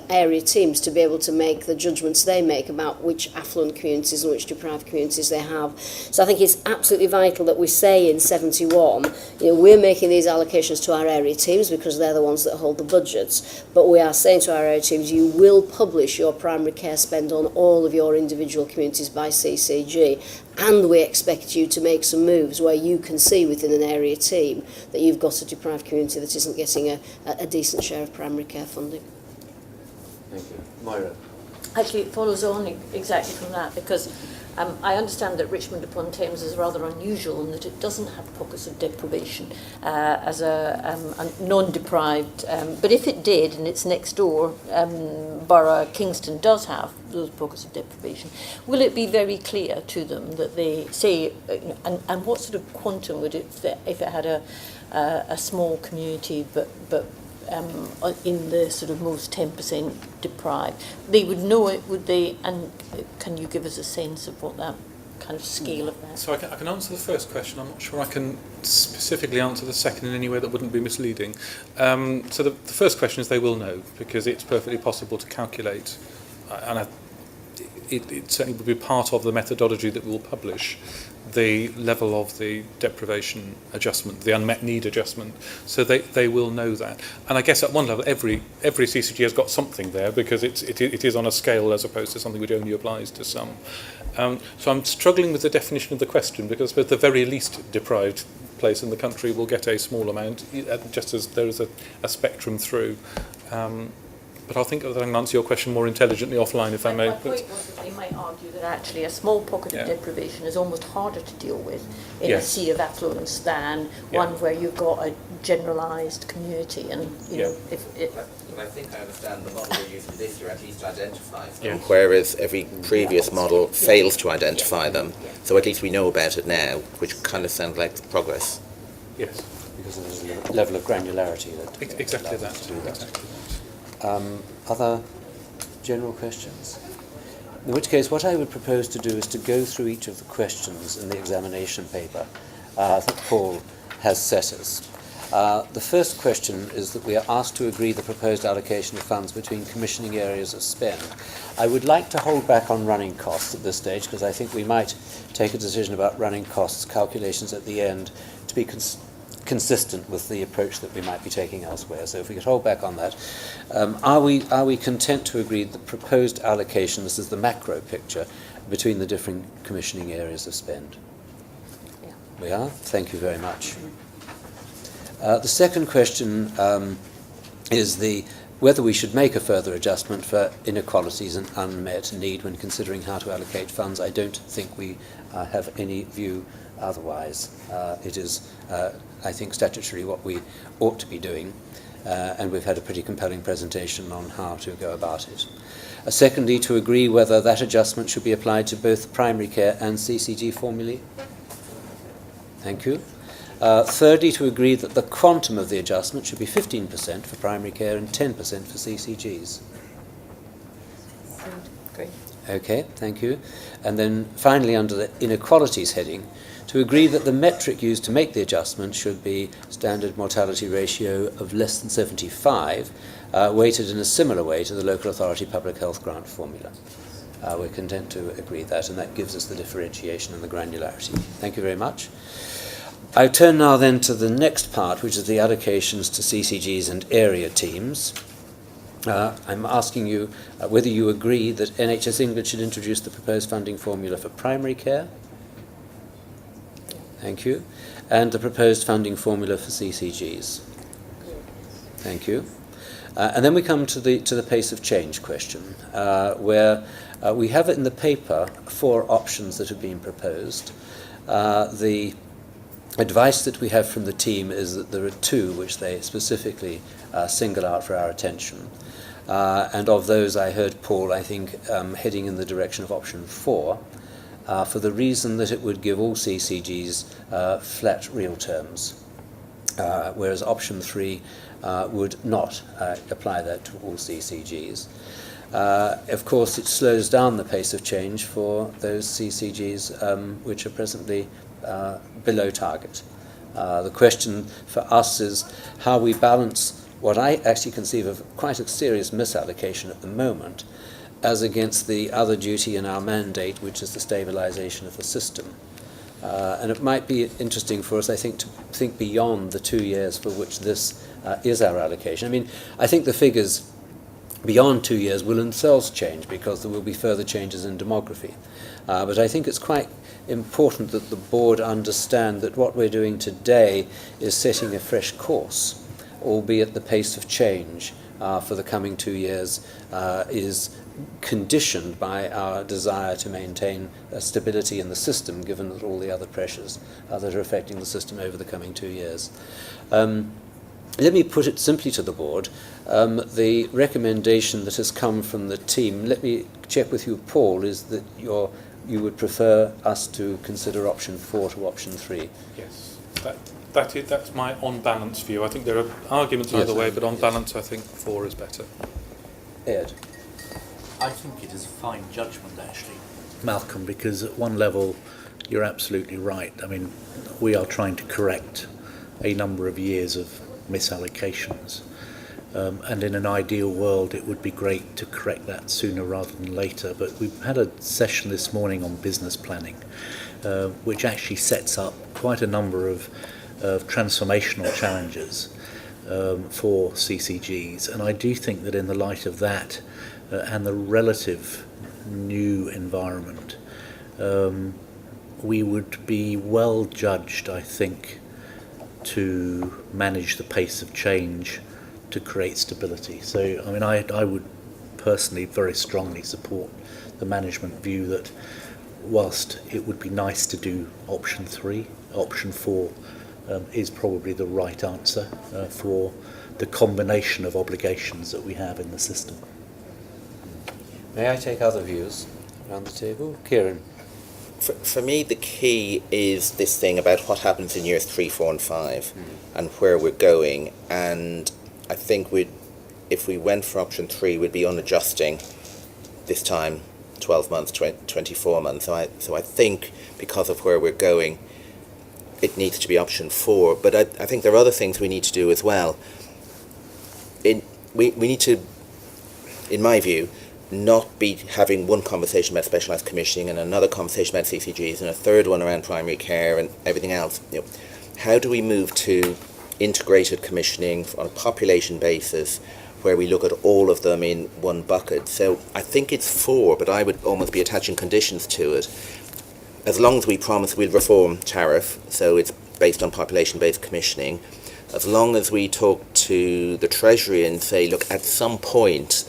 area teams to be able to make the judgments they make about which affluent communities and which deprived communities they have. So I think it's absolutely vital that we say in 71, we're making these allocations to our area teams because they're the ones that hold the budgets, but we are saying to our area teams, you will publish your primary care spend on all of your individual communities by CCG, and we expect you to make some moves where you can see within an area team that you've got a deprived community that isn't getting a decent share of primary care funding. Thank you. Moira. Actually, it follows on exactly from that, because I understand that Richmond upon Thames is rather unusual in that it doesn't have pockets of deprivation as a non-deprived, but if it did, and its next door borough, Kingston, does have those pockets of deprivation, will it be very clear to them that they say, and what sort of quantum would it, if it had a small community but in the sort of most 10% deprived, they would know it, would they? And can you give us a sense of what that kind of scale of that? So I can answer the first question. I'm not sure I can specifically answer the second in any way that wouldn't be misleading. So the first question is they will know, because it's perfectly possible to calculate, and it certainly would be part of the methodology that we'll publish, the level of the deprivation adjustment, the unmet need adjustment, so they will know that. And I guess at one level, every CCG has got something there, because it is on a scale as opposed to something which only applies to some. So I'm struggling with the definition of the question, because I suppose the very least deprived place in the country will get a small amount, just as there is a spectrum through. But I think that I can answer your question more intelligently offline, if I may. My point was that they might argue that actually a small pocket of deprivation is almost harder to deal with in a sea of affluence than one where you've got a generalised community. And you know, But I think I understand the model we're using this year at least identifies them, whereas every previous model fails to identify them. So at least we know about it now, which kind of sounds like progress. Yes. Because there's a level of granularity that Exactly that. to do that. Other general questions? In which case, what I would propose to do is to go through each of the questions in the examination paper that Paul has set us. The first question is that we are asked to agree the proposed allocation of funds between commissioning areas of spend. I would like to hold back on running costs at this stage because I think we might take a decision about running costs calculations at the end to be consistent with the approach that we might be taking elsewhere. So if we could hold back on that. Are we content to agree the proposed allocation, this is the macro picture, between the different commissioning areas of spend? Yeah. We are? Thank you very much. The second question is whether we should make a further adjustment for inequalities and unmet need when considering how to allocate funds. I don't think we have any view otherwise. It is, I think, statutorily what we ought to be doing, and we've had a pretty compelling presentation on how to go about it. Secondly, to agree whether that adjustment should be applied to both primary care and CCG formulae. Thank you. Thirdly, to agree that the quantum of the adjustment should be 15% for primary care and 10% for CCGs. Great. Okay, thank you. And then finally, under the inequalities heading, to agree that the metric used to make the adjustment should be standard mortality ratio of less than 75, weighted in a similar way to the local authority public health grant formula. We're content to agree that, and that gives us the differentiation and the granularity. Thank you very much. I turn now then to the next part, which is the allocations to CCGs and area teams. I'm asking you whether you agree that NHS England should introduce the proposed funding formula for primary care. Thank you. And the proposed funding formula for CCGs. Thank you. And then we come to the pace of change question, where we have in the paper 4 options that have been proposed. The advice that we have from the team is that there are 2 which they specifically single out for our attention. And of those I heard Paul, I think, heading in the direction of option 4, for the reason that it would give all CCGs flat real terms, whereas option 3 would not apply that to all CCGs. Of course, it slows down the pace of change for those CCGs which are presently below target. The question for us is how we balance what I actually conceive of quite a serious misallocation at the moment as against the other duty in our mandate, which is the stabilisation of the system. And it might be interesting for us, I think, to think beyond the 2 years for which this is our allocation. I mean, I think the figures beyond 2 years will themselves change because there will be further changes in demography. But I think it's quite important that the board understand that what we're doing today is setting a fresh course, albeit the pace of change for the coming 2 years is conditioned by our desire to maintain stability in the system, given that all the other pressures that are affecting the system over the coming 2 years. Let me put it simply to the board. The recommendation that has come from the team, let me check with you, Paul, is that you would prefer us to consider option 4 to option 3? Yes, that's my on-balance view. I think there are arguments either way, but on balance I think 4 is better. Ed? I think it is a fine judgment, actually, Malcolm, because at one level you're absolutely right. I mean, we are trying to correct a number of years of misallocations. And in an ideal world, it would be great to correct that sooner rather than later. But we've had a session this morning on business planning, which actually sets up quite a number of transformational challenges for CCGs. And I do think that in the light of that and the relative new environment, we would be well judged, I think, to manage the pace of change to create stability. So, I mean, I would personally very strongly support the management view that whilst it would be nice to do option 3, option 4 is probably the right answer for the combination of obligations that we have in the system. May I take other views around the table? Kieran? For me, the key is this thing about what happens in years 3, 4 and 5 and where we're going. And I think if we went for option 3, we'd be unadjusting this time 12 months, 24 months. So I think because of where we're going, it needs to be option 4. But I think there are other things we need to do as well. We need to, in my view, not be having one conversation about specialised commissioning and another conversation about CCGs and a third one around primary care and everything else. How do we move to integrated commissioning on a population basis where we look at all of them in one bucket? So I think it's 4, but I would almost be attaching conditions to it. As long as we promise we'll reform tariff, so it's based on population-based commissioning, as long as we talk to the Treasury and say, look, at some point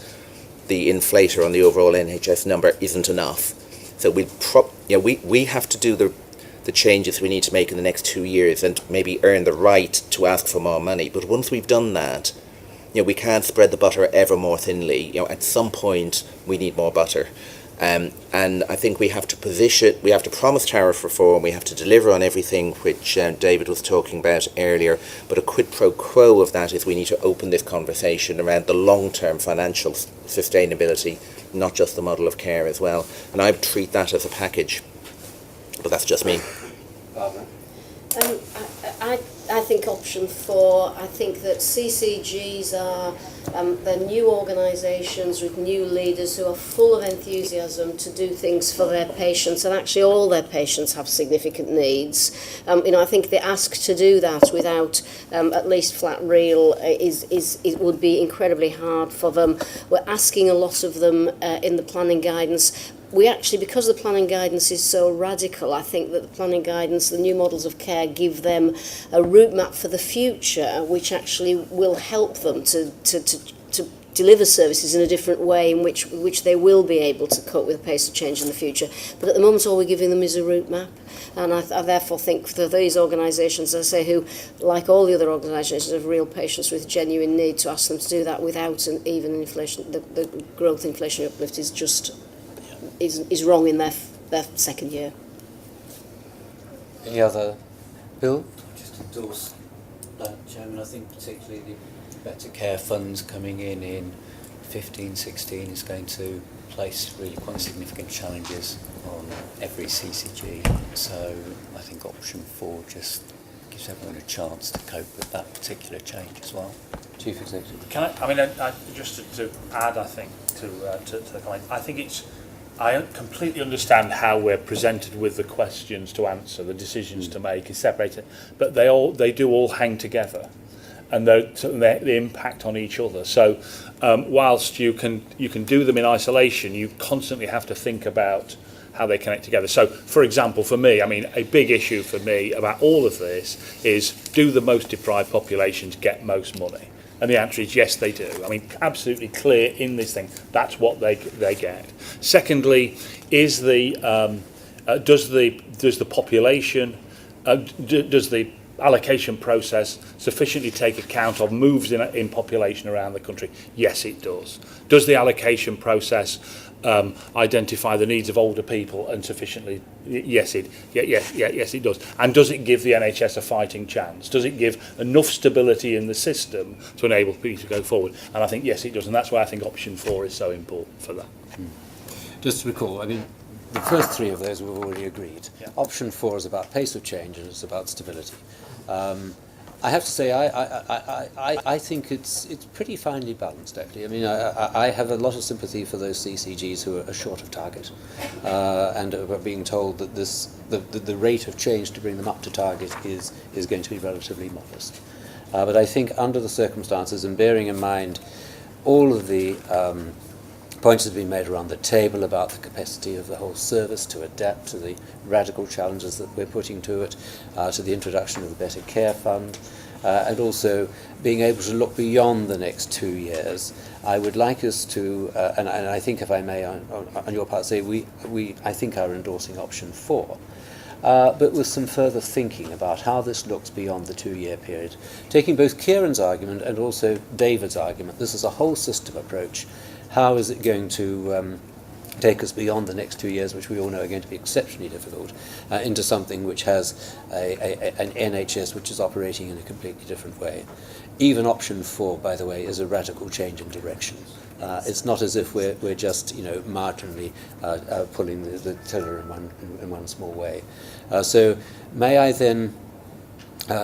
the inflator on the overall NHS number isn't enough. So we have to do the changes we need to make in the next 2 years and maybe earn the right to ask for more money. But once we've done that, we can't spread the butter ever more thinly. At some point we need more butter. And I think we have to promise tariff reform, we have to deliver on everything which David was talking about earlier, but a quid pro quo of that is we need to open this conversation around the long-term financial sustainability, not just the model of care as well. And I would treat that as a package, but that's just me. I think option 4, I think that CCGs are they're new organisations with new leaders who are full of enthusiasm to do things for their patients, and actually all their patients have significant needs. I think the ask to do that without at least flat reel it would be incredibly hard for them. We're asking a lot of them in the planning guidance. We actually, because the planning guidance is so radical, I think that the planning guidance, the new models of care, give them a route map for the future, which actually will help them to deliver services in a different way in which they will be able to cope with the pace of change in the future. But at the moment, all we're giving them is a route map. And I therefore think for these organisations, as I say, who, like all the other organisations, have real patients with genuine need, to ask them to do that without even inflation, the growth inflation uplift is just... is wrong in their second year. Any other? Bill? Just endorse that, Chairman. I think particularly the Better Care funds coming in 15-16 is going to place really quite significant challenges on every CCG. So I think option 4 just gives everyone a chance to cope with that particular change as well. Chief Executive. Just to add, I think, to the comment, I completely understand how we're presented with the questions to answer, the decisions to make is separated, but they do all hang together, and they impact on each other. So whilst you can do them in isolation, you constantly have to think about how they connect together. So, for example, for me, a big issue for me about all of this is, do the most deprived populations get most money? And the answer is yes, they do. Absolutely clear in this thing. That's what they get. Secondly, is does the population, does the allocation process sufficiently take account of moves in population around the country? Yes, it does. Does the allocation process identify the needs of older people and sufficiently? Yes, it does. And does it give the NHS a fighting chance? Does it give enough stability in the system to enable people to go forward? And I think yes, it does. And that's why I think option 4 is so important for that. Just to recall, the first 3 of those we've already agreed. Yeah. Option 4 is about pace of change and it's about stability. I have to say, I think it's pretty finely balanced, actually. I have a lot of sympathy for those CCGs who are short of target and are being told that the rate of change to bring them up to target is going to be relatively modest. But I think under the circumstances, and bearing in mind all of the points that have been made around the table about the capacity of the whole service to adapt to the radical challenges that we're putting to it, to the introduction of the Better Care Fund, and also being able to look beyond the next 2 years. I would like us to, and I think if I may on your part say, I think are endorsing option 4, but with some further thinking about how this looks beyond the 2-year period, taking both Kieran's argument and also David's argument. This is a whole system approach. How is it going to take us beyond the next 2 years, which we all know are going to be exceptionally difficult, into something which has an NHS which is operating in a completely different way? Even option 4, by the way, is a radical change in direction. It's not as if we're just marginally pulling the tiller in one small way. So may I then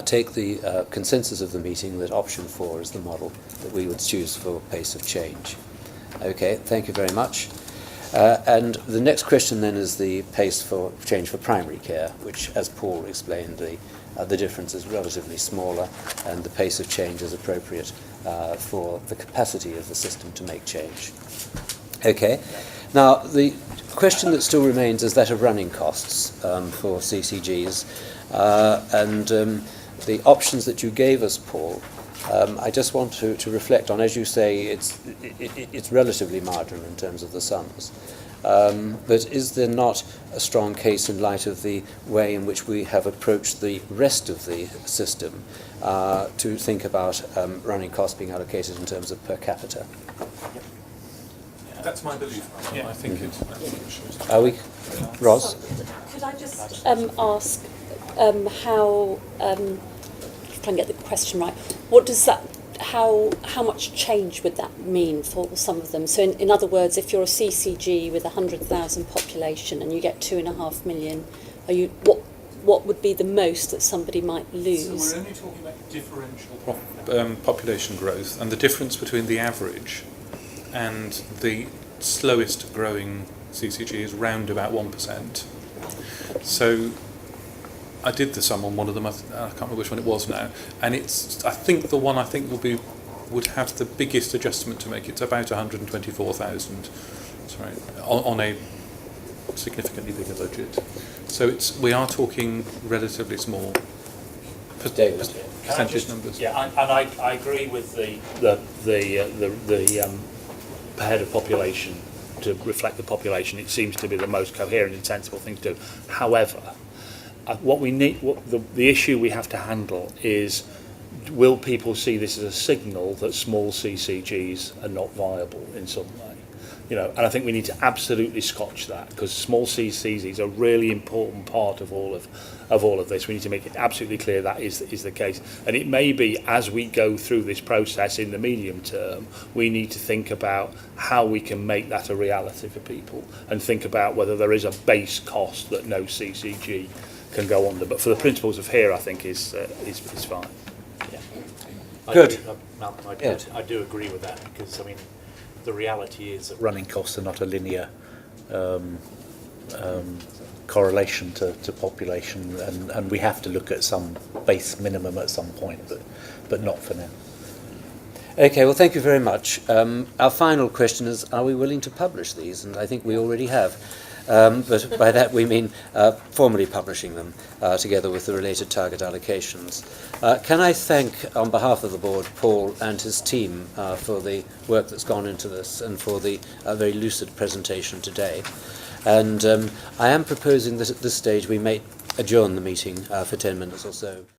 take the consensus of the meeting that option 4 is the model that we would choose for pace of change. Okay, thank you very much. And the next question then is the pace for change for primary care, which, as Paul explained, the difference is relatively smaller and the pace of change is appropriate for the capacity of the system to make change. Okay, now the question that still remains is that of running costs for CCGs, and the options that you gave us, Paul, I just want to reflect on, as you say, it's relatively marginal in terms of the sums. But is there not a strong case in light of the way in which we have approached the rest of the system to think about running costs being allocated in terms of per capita? That's my belief. I think it should. Are we? Ros? Could I just ask how, try and get the question right, what does that, how much change would that mean for some of them? So in other words, if you're a CCG with 100,000 population and you get 2.5 million, what would be the most that somebody might lose? So we're only talking about differential population growth, and the difference between the average and the slowest growing CCG is round about 1%. So I did the sum on one of them. I can't remember which one it was now, and it's. I think the one would have the biggest adjustment to make. It's about 124,000. Sorry, on a significantly bigger budget. So we are talking relatively small percentage numbers. Yeah, and I agree with the per head of population to reflect the population. It seems to be the most coherent and sensible thing to do. However, the issue we have to handle is, will people see this as a signal that small CCGs are not viable in some way? And I think we need to absolutely scotch that, because small CCGs are a really important part of all of this. We need to make it absolutely clear that is the case. And it may be, as we go through this process in the medium term, we need to think about how we can make that a reality for people, and think about whether there is a base cost that no CCG can go under. But for the principles of here, I think is fine. Yeah. Good. Malcolm, I do agree with that, because the reality is that running costs are not a linear correlation to population, and we have to look at some base minimum at some point, but not for now. Okay, well, thank you very much. Our final question is, are we willing to publish these? And I think we already have. But by that we mean formally publishing them together with the related target allocations. Can I thank, on behalf of the board, Paul and his team for the work that's gone into this and for the very lucid presentation today. And I am proposing that at this stage we may adjourn the meeting for 10 minutes or so.